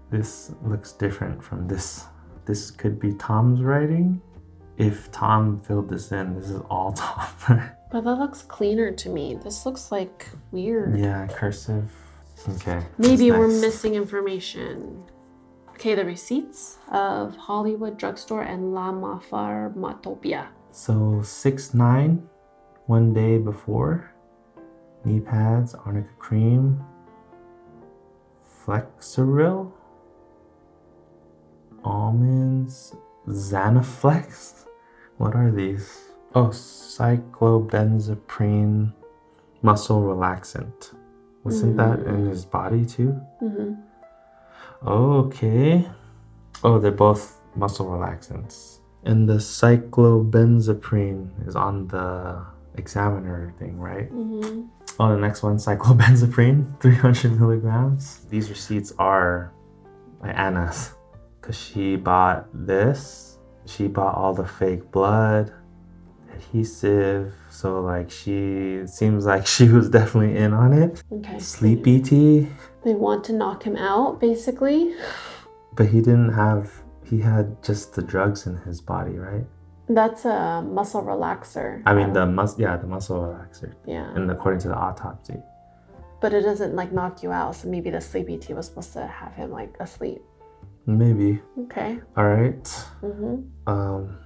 this looks different from this. This could be Tom's writing. If Tom filled this in, this is all Tom. But that looks cleaner to me. This looks like weird. Yeah, cursive. Okay. Maybe what's we're next? missing information. Okay, the receipts of Hollywood Drugstore and La Pharmatopia. So 6'9", one day before. knee pads, arnica cream, Flexeril, almonds, Xanaflex. What are these? Oh, cyclobenzaprine muscle relaxant. Wasn't that in his body too? Okay. Oh, they're both muscle relaxants. And the cyclobenzaprine is on the examiner thing, right? Oh, the next one, cyclobenzaprine, 300 milligrams. These receipts are by Anna's because she bought this. She bought all the fake blood, adhesive. So like it seems like she was definitely in on it. Okay. Sleepy tea. They want to knock him out, basically. But he had just the drugs in his body, right? That's a muscle relaxer. I mean, the muscle relaxer. Yeah. And according to the autopsy. But it doesn't like knock you out, so maybe the sleepy tea was supposed to have him like asleep. Maybe. Okay. All right.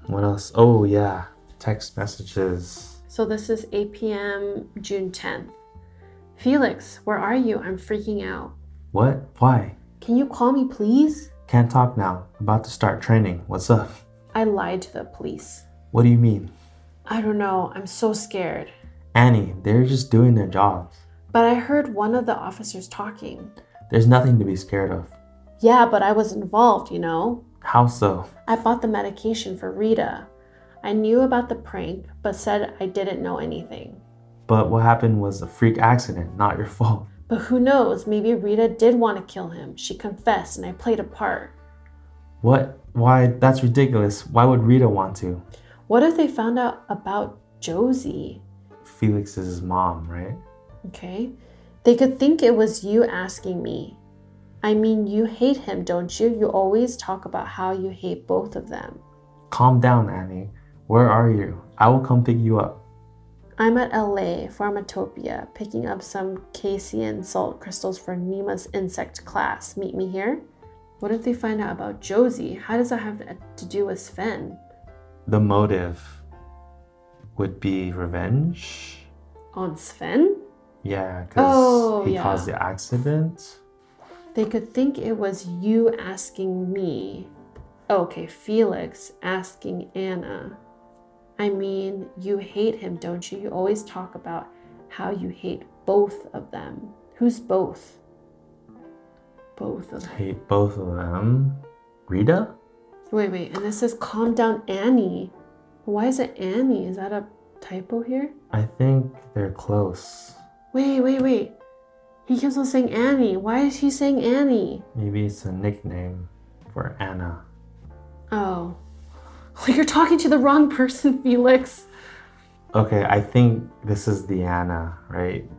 What else? Oh yeah, text messages. So this is 8 p.m. June 10th. Felix, where are you? I'm freaking out. What? Why? Can you call me, please? Can't talk now. About to start training. What's up? I lied to the police. What do you mean? I don't know. I'm so scared. Annie, they're just doing their jobs. But I heard one of the officers talking. There's nothing to be scared of. Yeah, but I was involved, you know? How so? I bought the medication for Rita. I knew about the prank, but said I didn't know anything. But what happened was a freak accident, not your fault. But who knows? Maybe Rita did want to kill him. She confessed and I played a part. What? Why? That's ridiculous. Why would Rita want to? What if they found out about Josie? Felix's mom, right? Okay. They could think it was you asking me. I mean, you hate him, don't you? You always talk about how you hate both of them. Calm down, Annie. Where are you? I will come pick you up. I'm at LA, Pharmatopia, picking up some casein salt crystals for Nima's insect class. Meet me here? What if they find out about Josie? How does that have to do with Sven? The motive would be revenge. On Sven? Yeah, because he yeah. caused the accident. They could think it was you asking me. Okay, Felix asking Anna. I mean, you hate him, don't you? You always talk about how you hate both of them. Who's both? Both of them. Hate both of them. Rita? Wait, and this says calm down, Annie. Why is it Annie? Is that a typo here? I think they're close. Wait. He keeps on saying Annie. Why is he saying Annie? Maybe it's a nickname for Anna. Oh. You're talking to the wrong person, Felix. Okay, I think this is the Anna, right?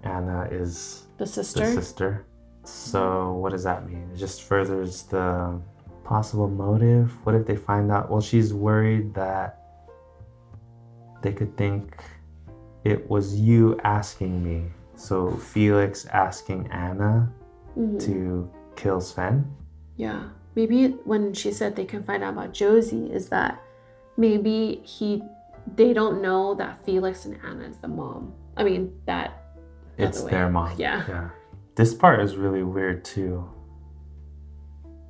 Anna is The sister? the sister. So what does that mean? It just furthers the possible motive. What if they find out? Well, she's worried that they could think it was you asking me. So Felix asking Anna to kill Sven? Yeah. Maybe when she said they can find out about Josie, is that maybe they don't know that Felix and Anna is the mom. I mean, that... It's their mom. Yeah. This part is really weird too.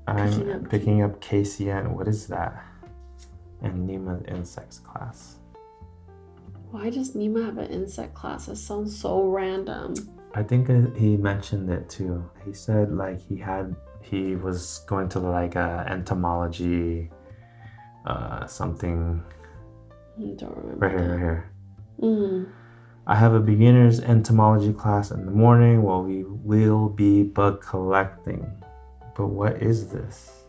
I'm picking up KCN. What is that? And Nima's insects class. Why does Nima have an insect class? That sounds so random. I think he mentioned it too. He said like he was going to like a entomology something. I don't remember. Right here. I have a beginner's entomology class in the morning while we will be bug collecting. But what is this?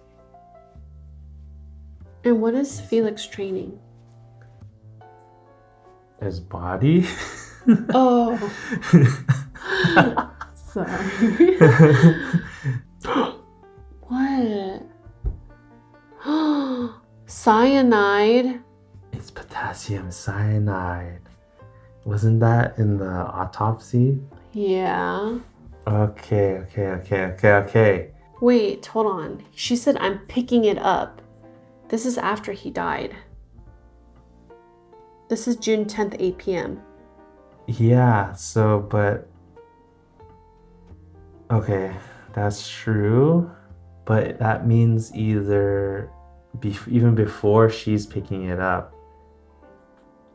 And what is Felix training? His body? Oh. Sorry. What? Cyanide? It's potassium cyanide. Wasn't that in the autopsy? Yeah. Okay. Wait, hold on. She said I'm picking it up. This is after he died. This is June 10th, 8 p.m. Yeah, so, but... Okay, that's true. But that means either even before she's picking it up,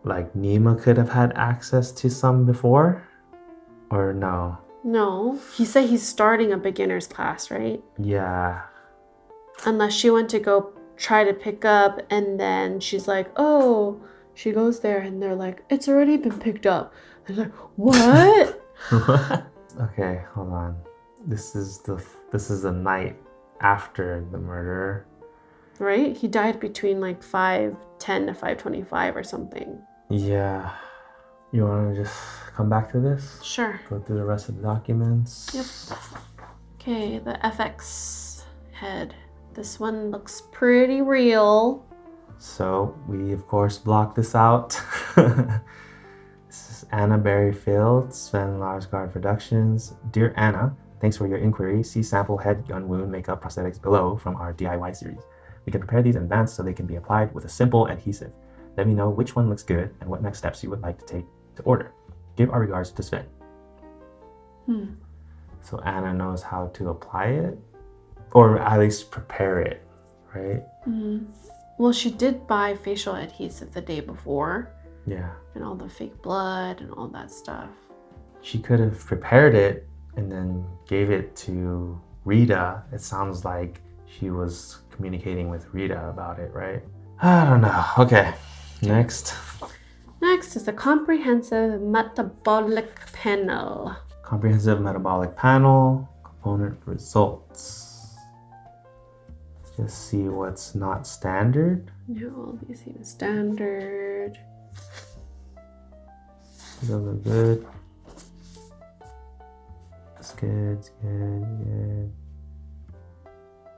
like Nima could have had access to some before? Or no? No, he said he's starting a beginner's class, right? Yeah. Unless she went to go try to pick up and then she's like, oh, she goes there and they're like, it's already been picked up. And they're like, what? What? Okay, hold on. This is the night after the murder. Right? He died between like 5:10 to 5:25 or something. Yeah. You want to just come back to this? Sure. Go through the rest of the documents. Yep. Okay, the FX head. This one looks pretty real. So we of course block this out. This is Anna Berryfield, Sven Larsgaard Productions. Dear Anna, thanks for your inquiry. See sample head, gun wound, makeup, prosthetics below from our DIY series. We can prepare these in advance so they can be applied with a simple adhesive. Let me know which one looks good and what next steps you would like to take to order. Give our regards to Sven. So Anna knows how to apply it, or at least prepare it, right? Well, she did buy facial adhesive the day before. Yeah. And all the fake blood and all that stuff. She could have prepared it and then gave it to Rita. It sounds like she was communicating with Rita about it, right? I don't know. Okay, next. Next is the comprehensive metabolic panel. Comprehensive metabolic panel, component results. Just see what's not standard. Yeah, all these seem standard. Those are good. It's good, it's good, good.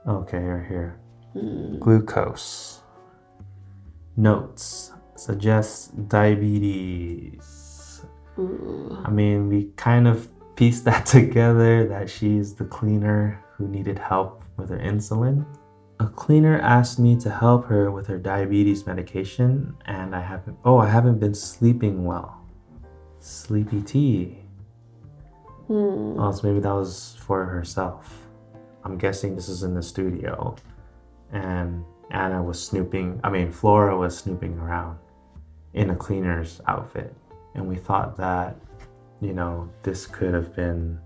Okay, right here. Glucose. Notes. Suggests diabetes. I mean, we kind of pieced that together that she's the cleaner who needed help with her insulin. A cleaner asked me to help her with her diabetes medication, and I haven't been sleeping well. Sleepy tea. Oh, so maybe that was for herself. I'm guessing this is in the studio, and Flora was snooping around in a cleaner's outfit, and we thought that, this could have been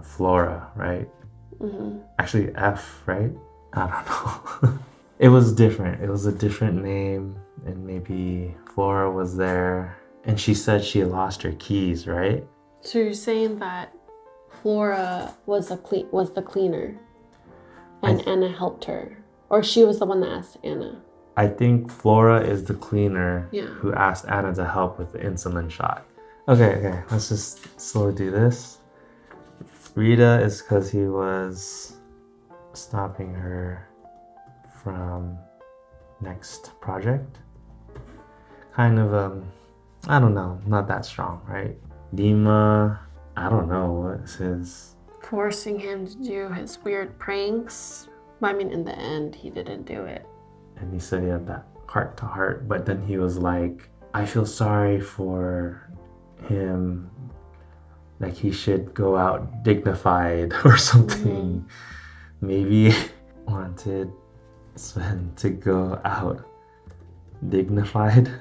Flora, right? Actually, F, right? I don't know. It was different. It was a different name, and maybe Flora was there, and she said she lost her keys, right? So you're saying that Flora was the cleaner, and Anna helped her, or she was the one that asked Anna? I think Flora is the cleaner Yeah. who asked Anna to help with the insulin shot. Okay, let's just slowly do this. Rita is because he was stopping her from next project. Kind of, I don't know, not that strong, right? Dima, I don't know, what's his... Forcing him to do his weird pranks. But I mean, in the end, he didn't do it. And he said he had that heart to heart, but then he was like, I feel sorry for him, like he should go out dignified or something. Maybe wanted Sven to go out dignified.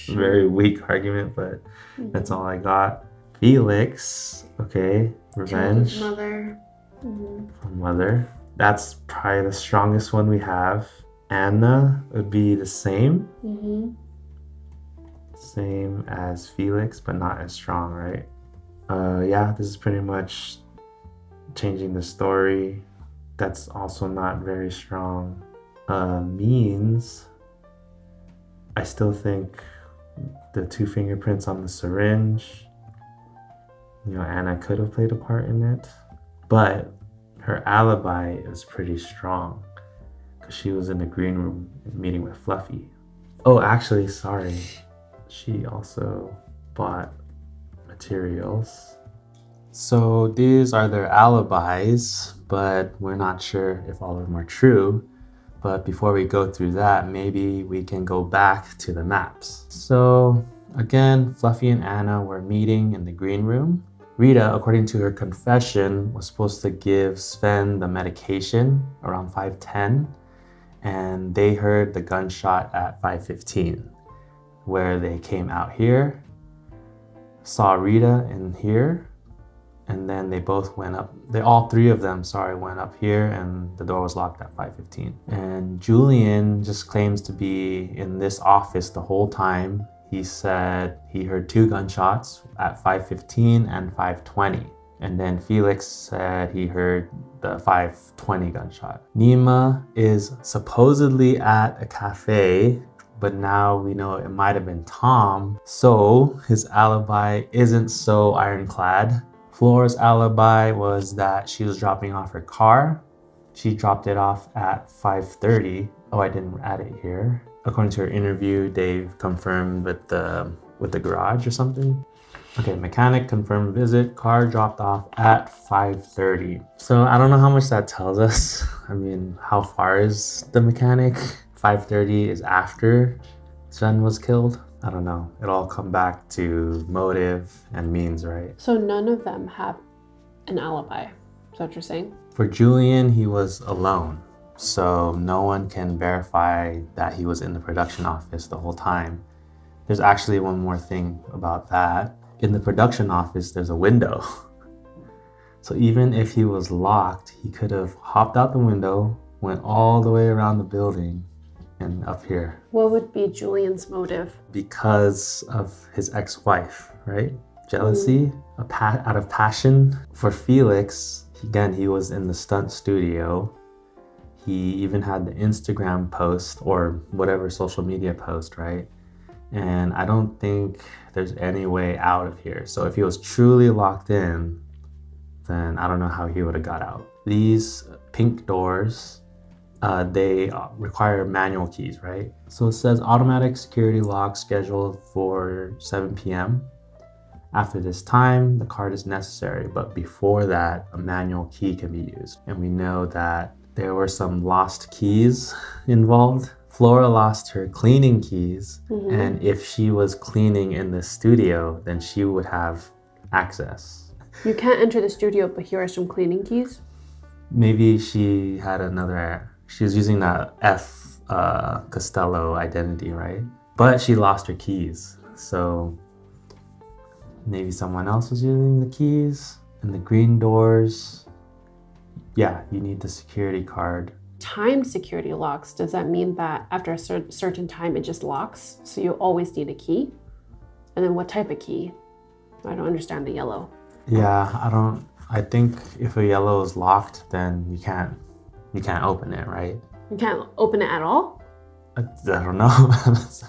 Very weak argument, but that's all I got. Felix, okay, revenge Mother. from mother. That's probably the strongest one we have. Anna would be the same. Same as Felix, but not as strong, right? Yeah, this is pretty much changing the story. That's also not very strong. Means, I still think the 2 fingerprints on the syringe, Anna could have played a part in it, but her alibi is pretty strong because she was in the green room meeting with Fluffy. Oh, actually, sorry. She also bought materials. So these are their alibis, but we're not sure if all of them are true. But before we go through that, maybe we can go back to the maps. So Again, Fluffy and Anna were meeting in the green room. Rita, according to her confession, was supposed to give Sven the medication around 5:10, and they heard the gunshot at 5:15, where they came out here, saw Rita in here, and then they both went up. All three of them, went up here, and the door was locked at 5:15. And Julian just claims to be in this office the whole time. He said he heard 2 gunshots at 5:15 and 5:20. And then Felix said he heard the 5:20 gunshot. Nima is supposedly at a cafe, but now we know it might have been Tom. So his alibi isn't so ironclad. Flora's alibi was that she was dropping off her car. She dropped it off at 5:30. Oh, I didn't add it here. According to her interview, Dave confirmed with the garage or something. Okay, mechanic confirmed visit, car dropped off at 5:30. So I don't know how much that tells us. I mean, how far is the mechanic? 5:30 is after Sven was killed. I don't know. It all come back to motive and means, right? So none of them have an alibi. Is that what you're saying? For Julian, he was alone. So no one can verify that he was in the production office the whole time. There's actually one more thing about that. In the production office, there's a window. So even if he was locked, he could have hopped out the window, went all the way around the building and up here. What would be Julian's motive? Because of his ex-wife, right? Jealousy, out of passion. For Felix, again, he was in the stunt studio. He even had the Instagram post or whatever social media post, right? And I don't think there's any way out of here. So if he was truly locked in, then I don't know how he would have got out. These pink doors, they require manual keys, right? So it says automatic security lock scheduled for 7 p.m. After this time, the card is necessary, but before that, a manual key can be used. And we know that there were some lost keys involved. Flora lost her cleaning keys, and if she was cleaning in the studio, then she would have access. You can't enter the studio, but here are some cleaning keys. Maybe she had she was using that F Costello identity, right? But she lost her keys, so maybe someone else was using the keys. And the green doors, yeah, you need the security card. Timed security locks, does that mean that after a certain time it just locks? So you always need a key? And then what type of key? I don't understand the yellow. Yeah, I think if a yellow is locked, then you can't open it, right? You can't open it at all? I don't know.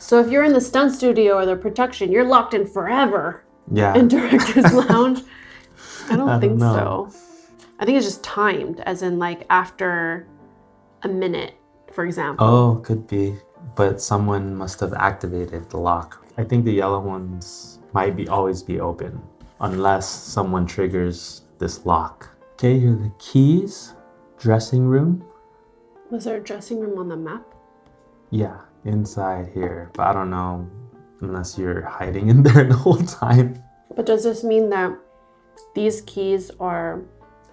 So if you're in the stunt studio or the production, you're locked in forever. Yeah. In director's lounge? I don't think so. I think it's just timed, as in like after a minute, for example. Oh, could be. But someone must have activated the lock. I think the yellow ones might always be open unless someone triggers this lock. Okay, here are the keys. Dressing room. Was there a dressing room on the map? Yeah, inside here. But I don't know unless you're hiding in there the whole time. But does this mean that these keys are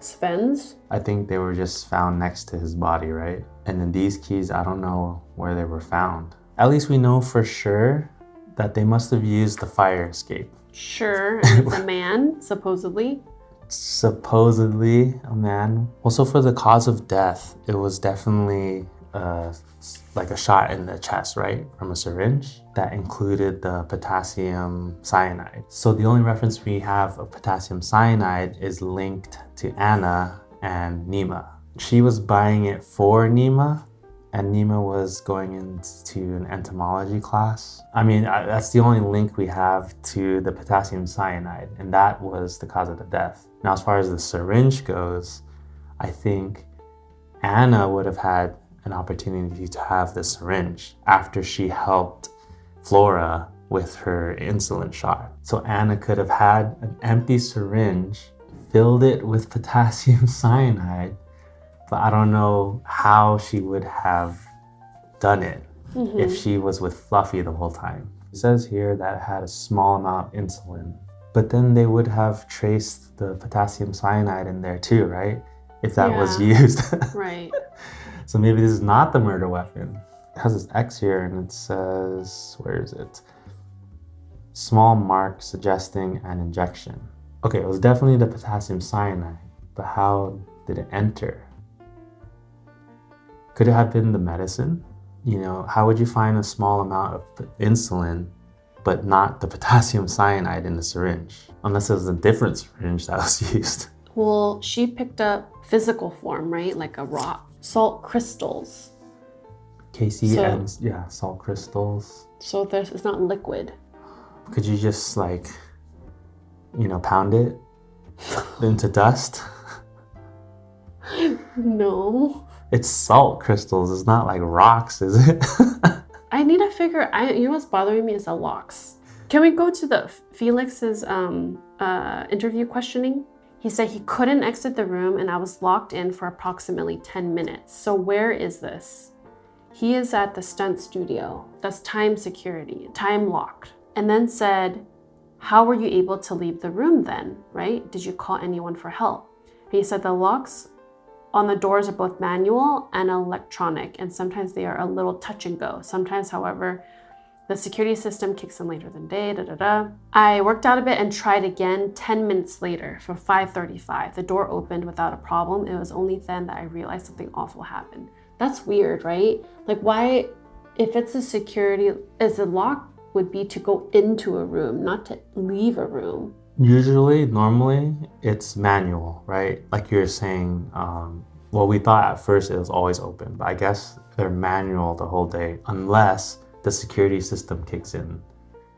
Sven's? I think they were just found next to his body, right? And then these keys, I don't know where they were found. At least we know for sure that they must have used the fire escape. Sure, and it's a man, supposedly. Supposedly a man. Also, for the cause of death, it was definitely like a shot in the chest, right? From a syringe that included the potassium cyanide. So the only reference we have of potassium cyanide is linked to Anna and Nima. She was buying it for Nima, and Nima was going into an entomology class. I mean, that's the only link we have to the potassium cyanide, and that was the cause of the death. Now, as far as the syringe goes, I think Anna would have had an opportunity to have the syringe after she helped Flora with her insulin shot. So Anna could have had an empty syringe, filled it with potassium cyanide, but I don't know how she would have done it if she was with Fluffy the whole time. It says here that it had a small amount of insulin, but then they would have traced the potassium cyanide in there too, right? If that was used. Right. So maybe this is not the murder weapon. It has this X here and it says, where is it? Small mark suggesting an injection. Okay, it was definitely the potassium cyanide, but how did it enter? Could it have been the medicine? You know, how would you find a small amount of insulin, but not the potassium cyanide in the syringe? Unless it was a different syringe that was used. Well, she picked up physical form, right? Like a rock, salt crystals. KCN, salt crystals. So it's not liquid. Could you just like, you know, pound it into dust? No. It's salt crystals. It's not like rocks, is it? I need to figure. You know what's bothering me is the locks. Can we go to the Felix's interview questioning? He said he couldn't exit the room and I was locked in for approximately 10 minutes. So where is this? He is at the stunt studio. That's time security, time locked. And then said, how were you able to leave the room then, right? Did you call anyone for help? He said the locks on the doors are both manual and electronic, and sometimes they are a little touch and go. Sometimes, however, the security system kicks in later than day, I worked out a bit and tried again 10 minutes later for 5:35. The door opened without a problem. It was only then that I realized something awful happened. That's weird, right? Like why, if it's a security, is the lock would be to go into a room, not to leave a room. Usually, normally, it's manual, right? Like you're saying, well, we thought at first it was always open, but I guess they're manual the whole day, unless the security system kicks in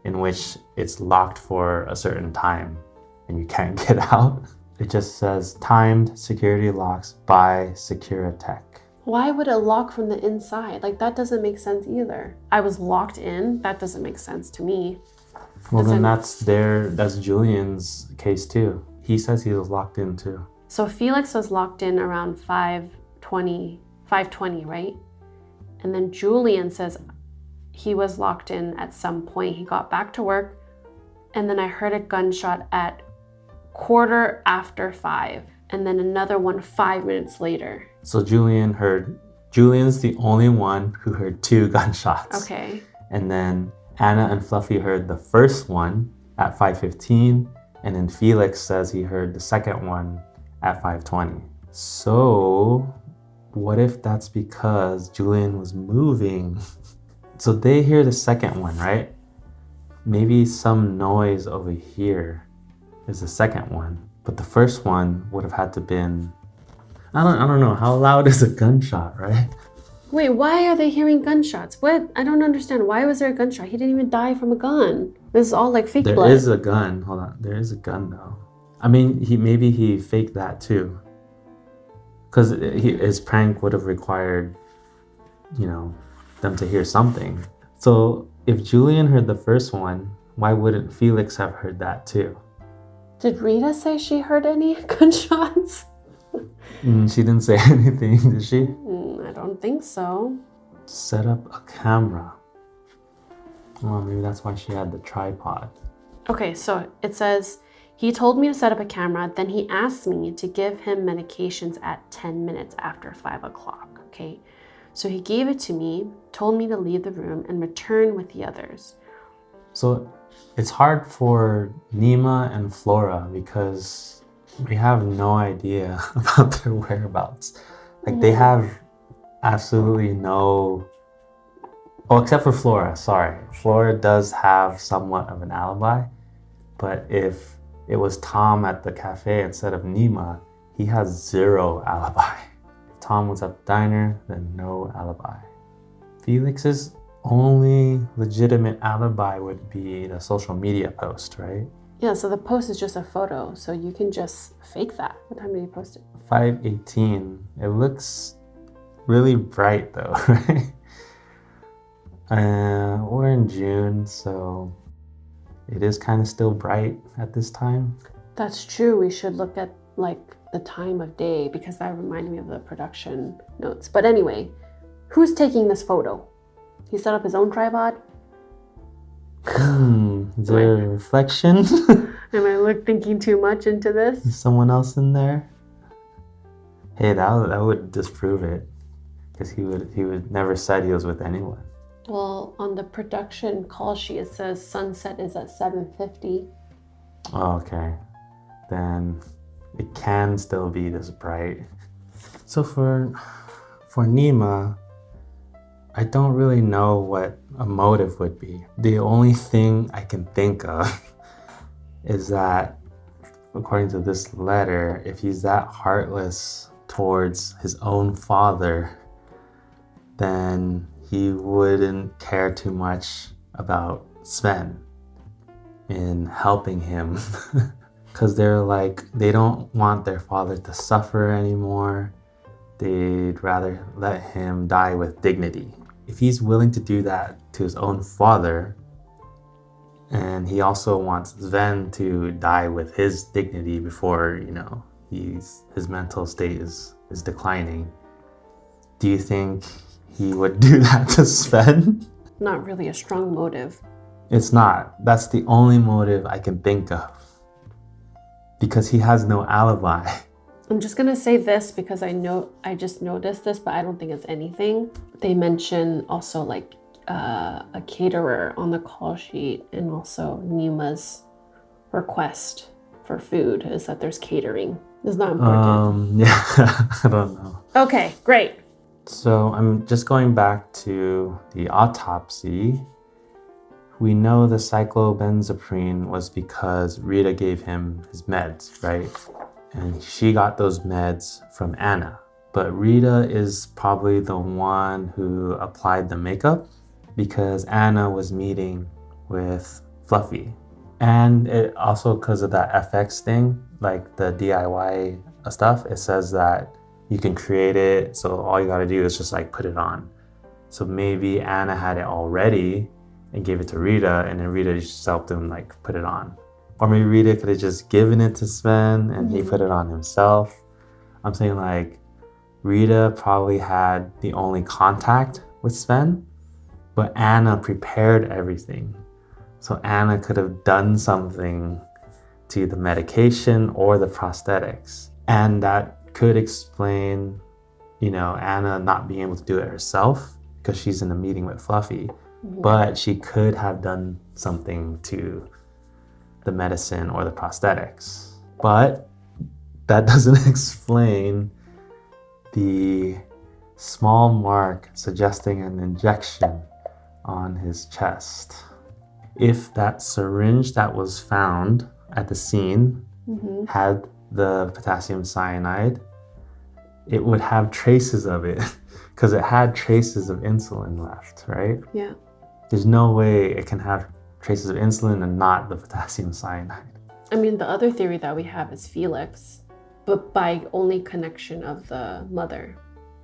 which it's locked for a certain time and you can't get out. It just says timed security locks by Securitech. Why would it lock from the inside? Like that doesn't make sense either. I was locked in. That doesn't make sense to me. Well, then that's Julian's case too. He says he was locked in too. So Felix was locked in around 5:20, right? And then Julian says he was locked in at some point. He got back to work and then I heard a gunshot at 5:15 and then another one 5 minutes later. So Julian's the only one who heard 2 gunshots. Okay. And then Anna and Fluffy heard the first one at 5:15, and then Felix says he heard the second one at 5:20. So what if that's because Julian was moving? So they hear the second one, right? Maybe some noise over here is the second one, but the first one would have had to been, I don't know, how loud is a gunshot, right? Wait, why are they hearing gunshots? What? I don't understand. Why was there a gunshot? He didn't even die from a gun. This is all like fake blood. There is a gun. Hold on. There is a gun though. I mean, maybe he faked that too. Because his prank would have required, you know, them to hear something. So if Julian heard the first one, why wouldn't Felix have heard that too? Did Rita say she heard any gunshots? She didn't say anything, did she? I don't think so. Set up a camera. Well, maybe that's why she had the tripod. Okay, so it says, he told me to set up a camera, then he asked me to give him medications at 10 minutes after 5 o'clock, okay? So he gave it to me, told me to leave the room and return with the others. So it's hard for Nima and Flora because we have no idea about their whereabouts. Like they have absolutely no, oh, except for Flora, sorry. Flora does have somewhat of an alibi, but if it was Tom at the cafe instead of Nima, he has 0 alibi. If Tom was at the diner, then no alibi. Felix's only legitimate alibi would be the social media post, right? Yeah, so the post is just a photo, so you can just fake that. What time did you post it? 5:18. It looks really bright though, right? We're in June, so it is kind of still bright at this time. That's true. We should look at like the time of day because that reminded me of the production notes. But anyway, who's taking this photo? He set up his own tripod? Is there a reflection? Am I thinking too much into this? Is someone else in there? Hey, that would disprove it. Because he would never said he was with anyone. Well, on the production call sheet, it says sunset is at 7:50. Oh, okay. Then it can still be this bright. So for Nima, I don't really know what a motive would be. The only thing I can think of is that, according to this letter, if he's that heartless towards his own father, then he wouldn't care too much about Sven in helping him. Because they don't want their father to suffer anymore. They'd rather let him die with dignity. If he's willing to do that to his own father, and he also wants Sven to die with his dignity before, his mental state is declining, do you think he would do that to Sven? Not really a strong motive. It's not. That's the only motive I can think of. Because he has no alibi. I'm just gonna say this because I just noticed this, but I don't think it's anything. They mention also a caterer on the call sheet, and also Nima's request for food is that there's catering. It's not important. Yeah, I don't know. Okay, great. So I'm just going back to the autopsy. We know the cyclobenzaprine was because Rita gave him his meds, right? And she got those meds from Anna. But Rita is probably the one who applied the makeup because Anna was meeting with Fluffy. And it also because of that FX thing, like the DIY stuff, it says that you can create it, so all you gotta do is just put it on. So maybe Anna had it already and gave it to Rita, and then Rita just helped him put it on. Or maybe Rita could have just given it to Sven and he put it on himself. I'm saying Rita probably had the only contact with Sven, but Anna prepared everything. So Anna could have done something to the medication or the prosthetics. And that could explain, Anna not being able to do it herself because she's in a meeting with Fluffy. But she could have done something to the medicine or the prosthetics. But that doesn't explain the small mark suggesting an injection on his chest. If that syringe that was found at the scene had the potassium cyanide, it would have traces of it because it had traces of insulin left, right? Yeah. There's no way it can have traces of insulin and not the potassium cyanide. I mean, the other theory that we have is Felix, but by only connection of the mother.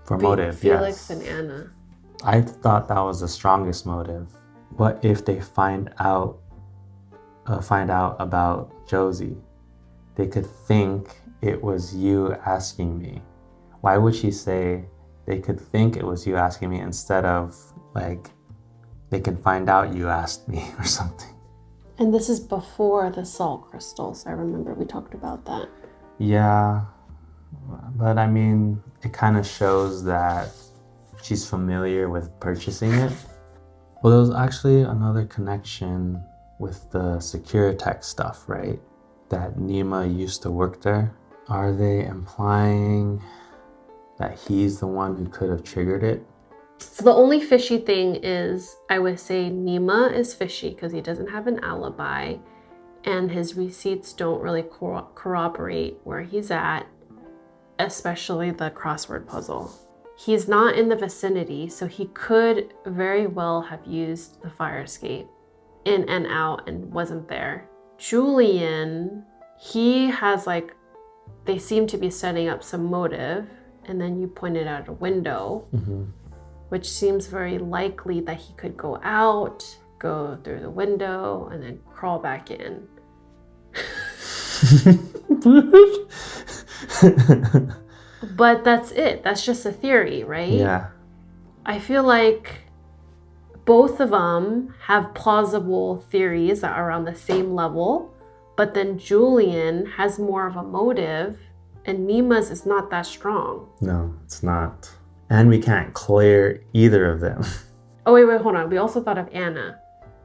For motive, Felix yes. and Anna. I thought that was the strongest motive. What if they find out about Josie? They could think it was you asking me. Why would she say they could think it was you asking me instead of they can find out you asked me or something? And this is before the salt crystals. I remember we talked about that. Yeah, but I mean, it kind of shows that she's familiar with purchasing it. Well, there was actually another connection with the Securitech stuff, right? That Nima used to work there. Are they implying that he's the one who could have triggered it? So the only fishy thing is, I would say Nima is fishy because he doesn't have an alibi and his receipts don't really corroborate where he's at, especially the crossword puzzle. He's not in the vicinity, so he could very well have used the fire escape in and out and wasn't there. Julian, he has they seem to be setting up some motive, and then you pointed out a window, which seems very likely that he could go out, go through the window, and then crawl back in. But that's it. That's just a theory, right? Yeah. I feel like both of them have plausible theories that are on the same level, but then Julian has more of a motive and Nima's is not that strong. No, it's not. And we can't clear either of them. Oh, wait, hold on. We also thought of Anna,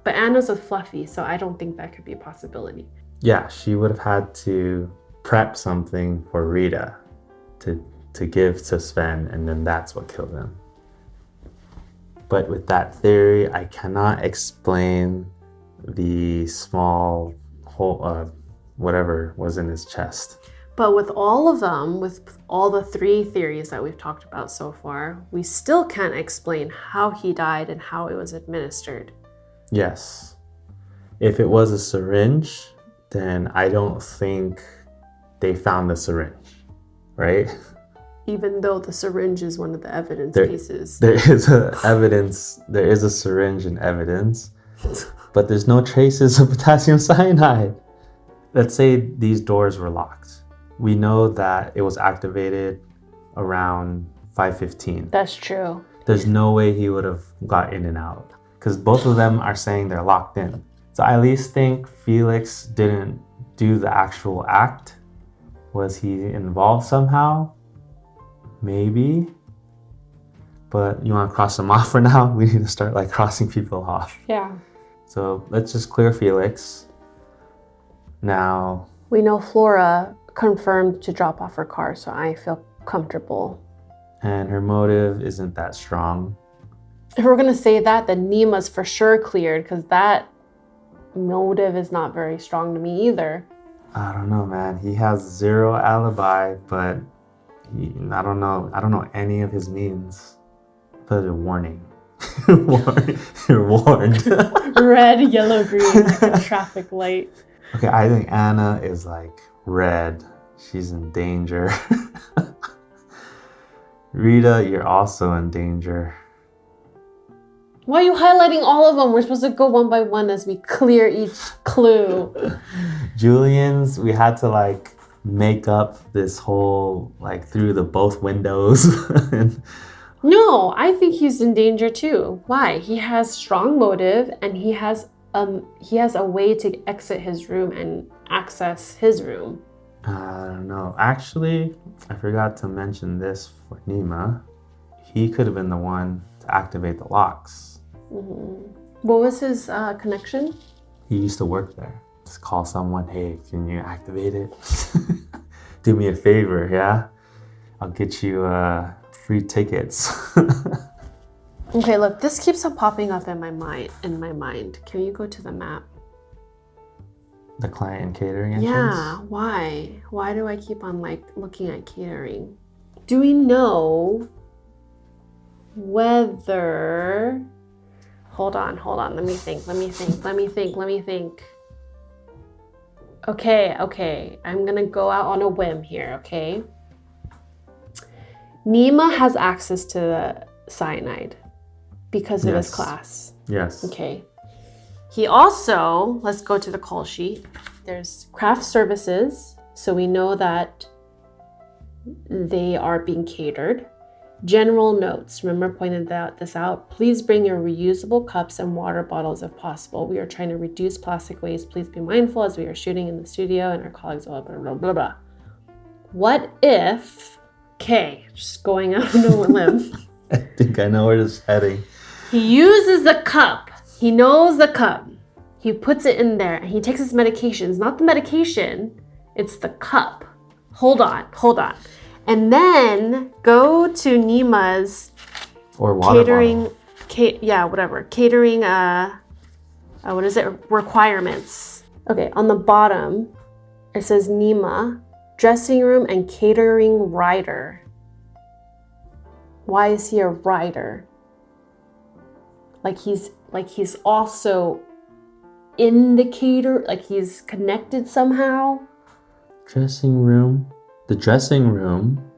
but Anna's with Fluffy, so I don't think that could be a possibility. Yeah, she would have had to prep something for Rita to give to Sven, and then that's what killed him. But with that theory, I cannot explain the small hole, whatever was in his chest. But with all of them, with all the 3 theories that we've talked about so far, we still can't explain how he died and how it was administered. Yes. If it was a syringe, then I don't think they found the syringe, right? Even though the syringe is one of the evidence pieces. There is a syringe in evidence, but there's no traces of potassium cyanide. Let's say these doors were locked. We know that it was activated around 5:15. That's true. There's no way he would have got in and out because both of them are saying they're locked in. So I at least think Felix didn't do the actual act. Was he involved somehow? Maybe. But you want to cross them off for now? We need to start like crossing people off. Yeah. So let's just clear Felix. Now. We know Flora confirmed to drop off her car, so I feel comfortable. And her motive isn't that strong. If we're going to say that, then Nima's for sure cleared because that motive is not very strong to me either. I don't know, man. He has 0 alibi, but I don't know any of his means. Put a warning. You're warned. Red, yellow, green, like a traffic light. Okay, I think Anna is like red. She's in danger. Rita, you're also in danger. Why are you highlighting all of them? We're supposed to go one by one as we clear each clue. Julian's, we had to like make up this whole like through the both windows. No, I think he's in danger too. Why? He has strong motive and he has a way to exit his room and access his room. I don't know. Actually, I forgot to mention this for Nima. He could have been the one to activate the locks. Mm-hmm. What was his connection? He used to work there. Just call someone, hey, can you activate it? Do me a favor, yeah? I'll get you free tickets. Okay, look, this keeps on popping up in my mind. Can you go to the map? The client and catering entrance? Yeah, why? Why do I keep on like looking at catering? Do we know whether... Hold on. Let me think. Okay. I'm gonna go out on a whim here, okay? Nima has access to the cyanide because of his class. Yes. Okay. He also, let's go to the call sheet. There's craft services, so we know that they are being catered. General notes, remember pointed this out. Please bring your reusable cups and water bottles if possible. We are trying to reduce plastic waste. Please be mindful as we are shooting in the studio and our colleagues blah, blah, blah, blah, blah. What if, just going out on a limb. I think I know where this is heading. He uses the cup. He knows the cup. He puts it in there and he takes his medications. Not the medication, it's the cup. Hold on. And then go to Nima's or water catering, bottle. catering, requirements. Okay, on the bottom, it says Nima, dressing room and catering rider. Why is he a rider? Like he's also in the cater, like he's connected somehow. Dressing room. The dressing room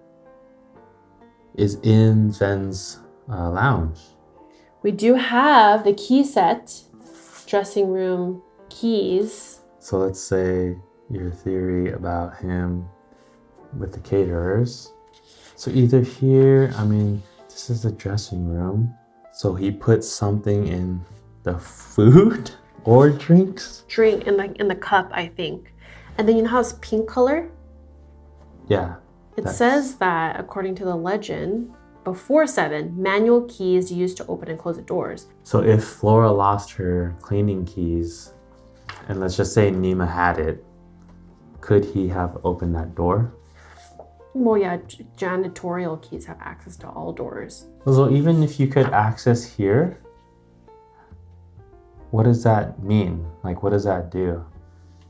is in Sven's lounge. We do have the key set, dressing room keys. So let's say your theory about him with the caterers. So either here, this is the dressing room. So he put something in the food or drinks? Drink in the cup, I think. And then you know how it's pink color? Yeah. It says that according to the legend, before 7, manual keys used to open and close the doors. So if Flora lost her cleaning keys, and let's just say Nima had it, could he have opened that door? Well, yeah, janitorial keys have access to all doors. So even if you could access here, what does that mean? Like, what does that do?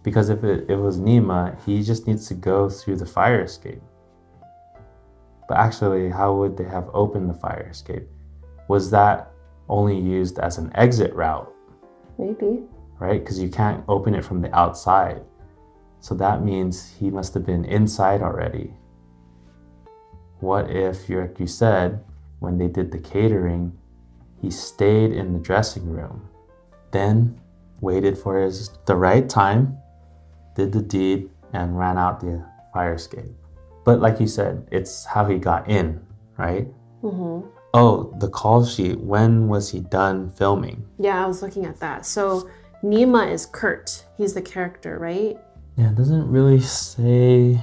Because if it was Nima, he just needs to go through the fire escape. But actually, how would they have opened the fire escape? Was that only used as an exit route? Maybe. Right? Because you can't open it from the outside. So that means he must have been inside already. What if, like you said, when they did the catering, he stayed in the dressing room, then waited for the right time, did the deed, and ran out the fire escape. But like you said, it's how he got in, right? Mm-hmm. Oh, the call sheet. When was he done filming? Yeah, I was looking at that. So Nima is Kurt. He's the character, right? Yeah, it doesn't really say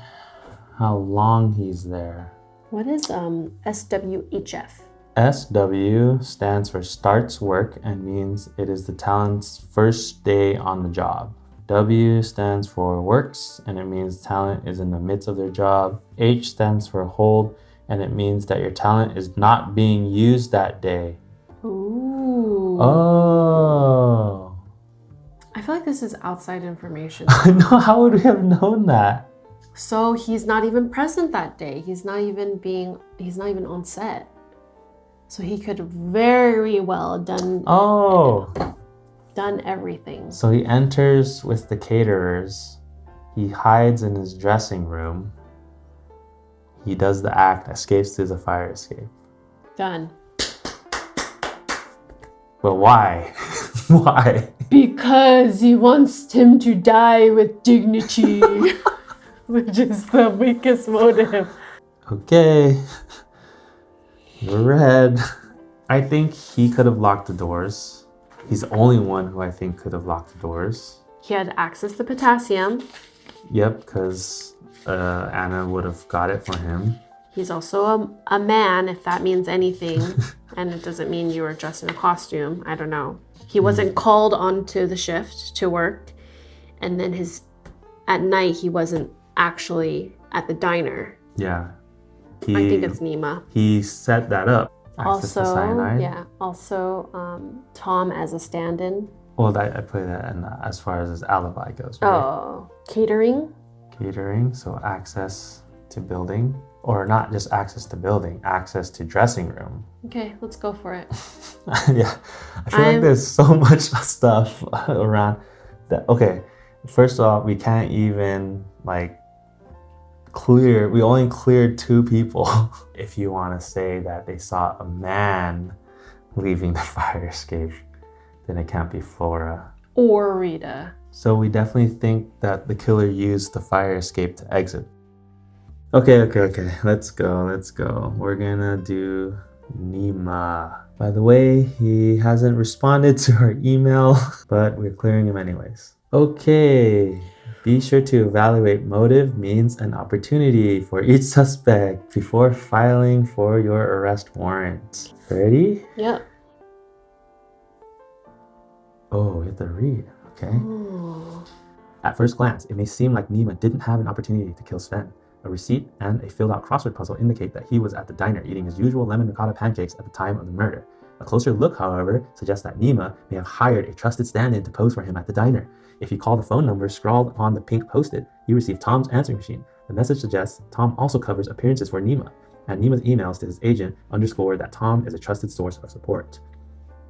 how long he's there. What is SWHF? SW stands for starts work and means it is the talent's first day on the job. W stands for works and it means talent is in the midst of their job. H stands for hold and it means that your talent is not being used that day. Ooh. Oh. I feel like this is outside information. No, how would we have known that? So he's not even present that day. He's not even on set. So he could very well done everything. So he enters with the caterers. He hides in his dressing room. He does the act, escapes through the fire escape. Done. But why? Why? Because he wants him to die with dignity. Which is the weakest motive. Okay. You're red. I think he could have locked the doors. He's the only one who I think could have locked the doors. He had access to potassium. Yep, because Anna would have got it for him. He's also a man, if that means anything. And it doesn't mean you were dressed in a costume. I don't know. He wasn't called onto the shift to work. And then at night, he wasn't actually at the diner. Yeah. I think it's Nima. He set that up. Also, Tom as a stand-in. Well, I put that in as far as his alibi goes, right? Oh, catering. Catering, so access to building. Or not just access to building, access to dressing room. Okay, let's go for it. Yeah, I feel like there's so much stuff around that. Okay, first off, we can't even we only cleared 2 people. If you want to say that they saw a man leaving the fire escape, then it can't be Flora. Or Rita. So we definitely think that the killer used the fire escape to exit. Okay. Let's go. We're gonna do Nima. By the way, he hasn't responded to our email, but we're clearing him anyways. Okay. Be sure to evaluate motive, means, and opportunity for each suspect before filing for your arrest warrant. Ready? Yep. Oh, we have to read. Okay. Ooh. At first glance, it may seem like Nima didn't have an opportunity to kill Sven. A receipt and a filled-out crossword puzzle indicate that he was at the diner eating his usual lemon ricotta pancakes at the time of the murder. A closer look, however, suggests that Nima may have hired a trusted stand-in to pose for him at the diner. If you call the phone number scrawled upon the pink post-it, you receive Tom's answering machine. The message suggests Tom also covers appearances for Nima, and Nima's emails to his agent underscore that Tom is a trusted source of support.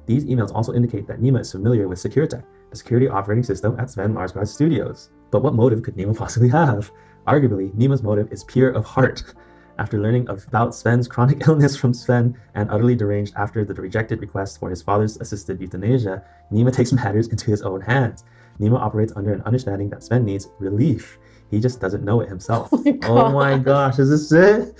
These emails also indicate that Nima is familiar with Securitech, the security operating system at Sven Larsgaard Studios. But what motive could Nima possibly have? Arguably, Nima's motive is pure of heart. After learning about Sven's chronic illness from Sven and utterly deranged after the rejected request for his father's assisted euthanasia, Nima takes matters into his own hands. Nima operates under an understanding that Sven needs relief. He just doesn't know it himself. Oh my Oh my gosh, is this it?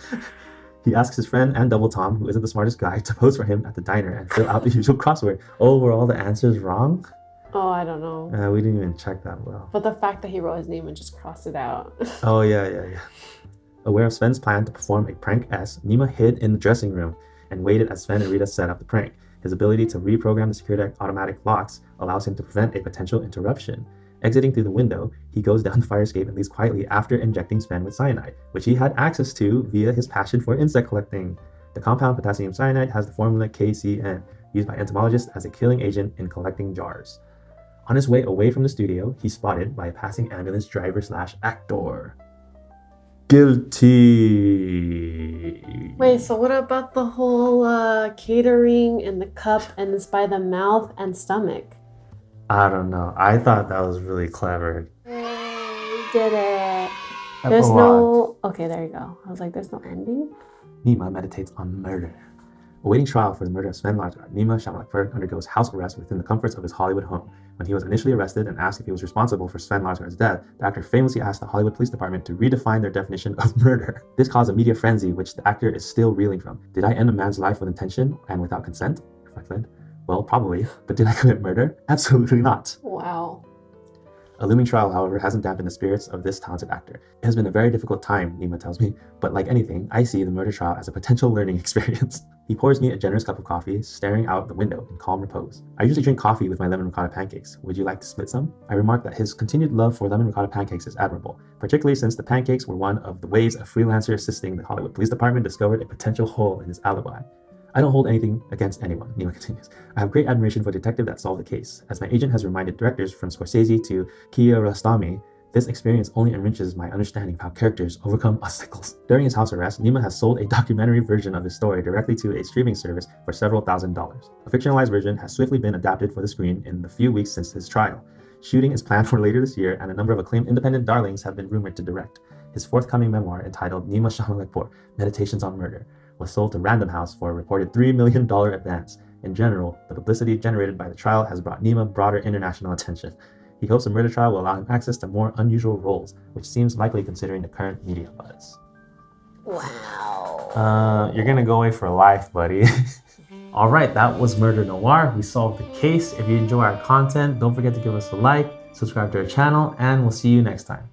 He asks his friend and double Tom, who isn't the smartest guy, to pose for him at the diner and fill out the usual crossword. Oh, were all the answers wrong? Oh, I don't know. We didn't even check that well. But the fact that he wrote his name and just crossed it out. Oh, yeah. Aware of Sven's plan to perform a prank S, Nima hid in the dressing room and waited as Sven and Rita set up the prank. His ability to reprogram the security automatic locks allows him to prevent a potential interruption. Exiting through the window, he goes down the fire escape and leaves quietly after injecting Sven with cyanide, which he had access to via his passion for insect collecting. The compound potassium cyanide has the formula KCN, used by entomologists as a killing agent in collecting jars. On his way away from the studio, he's spotted by a passing ambulance driver/actor. Guilty. Wait, so what about the whole catering and the cup and it's by the mouth and stomach? I don't know. I thought that was really clever. We did it. There's no... Okay, there you go. I was like, there's no ending? Nima meditates on murder. Awaiting trial for the murder of Sven Larsgaard, Nima Larsgaard undergoes house arrest within the comforts of his Hollywood home. When he was initially arrested and asked if he was responsible for Sven Larsgaard's death, the actor famously asked the Hollywood Police Department to redefine their definition of murder. This caused a media frenzy, which the actor is still reeling from. Did I end a man's life with intention and without consent? Reflected. Well, probably. But did I commit murder? Absolutely not. Wow. A looming trial, however, hasn't dampened the spirits of this talented actor. It has been a very difficult time, Nima tells me, but like anything, I see the murder trial as a potential learning experience. He pours me a generous cup of coffee, staring out the window in calm repose. I usually drink coffee with my lemon ricotta pancakes. Would you like to split some? I remark that his continued love for lemon ricotta pancakes is admirable, particularly since the pancakes were one of the ways a freelancer assisting the Hollywood Police Department discovered a potential hole in his alibi. I don't hold anything against anyone, Nima continues. I have great admiration for the detective that solved the case. As my agent has reminded directors from Scorsese to Kiarostami, this experience only enriches my understanding of how characters overcome obstacles. During his house arrest, Nima has sold a documentary version of his story directly to a streaming service for several $1,000s. A fictionalized version has swiftly been adapted for the screen in the few weeks since his trial. Shooting is planned for later this year, and a number of acclaimed independent darlings have been rumored to direct. His forthcoming memoir, entitled Nima Shamalekpour, Meditations on Murder, was sold to Random House for a reported $3 million advance. In general, the publicity generated by the trial has brought Nima broader international attention. He hopes the murder trial will allow him access to more unusual roles, which seems likely considering the current media buzz. Wow. You're gonna go away for life, buddy. All right, that was Murder Noir. We solved the case. If you enjoy our content, don't forget to give us a like, subscribe to our channel, and we'll see you next time.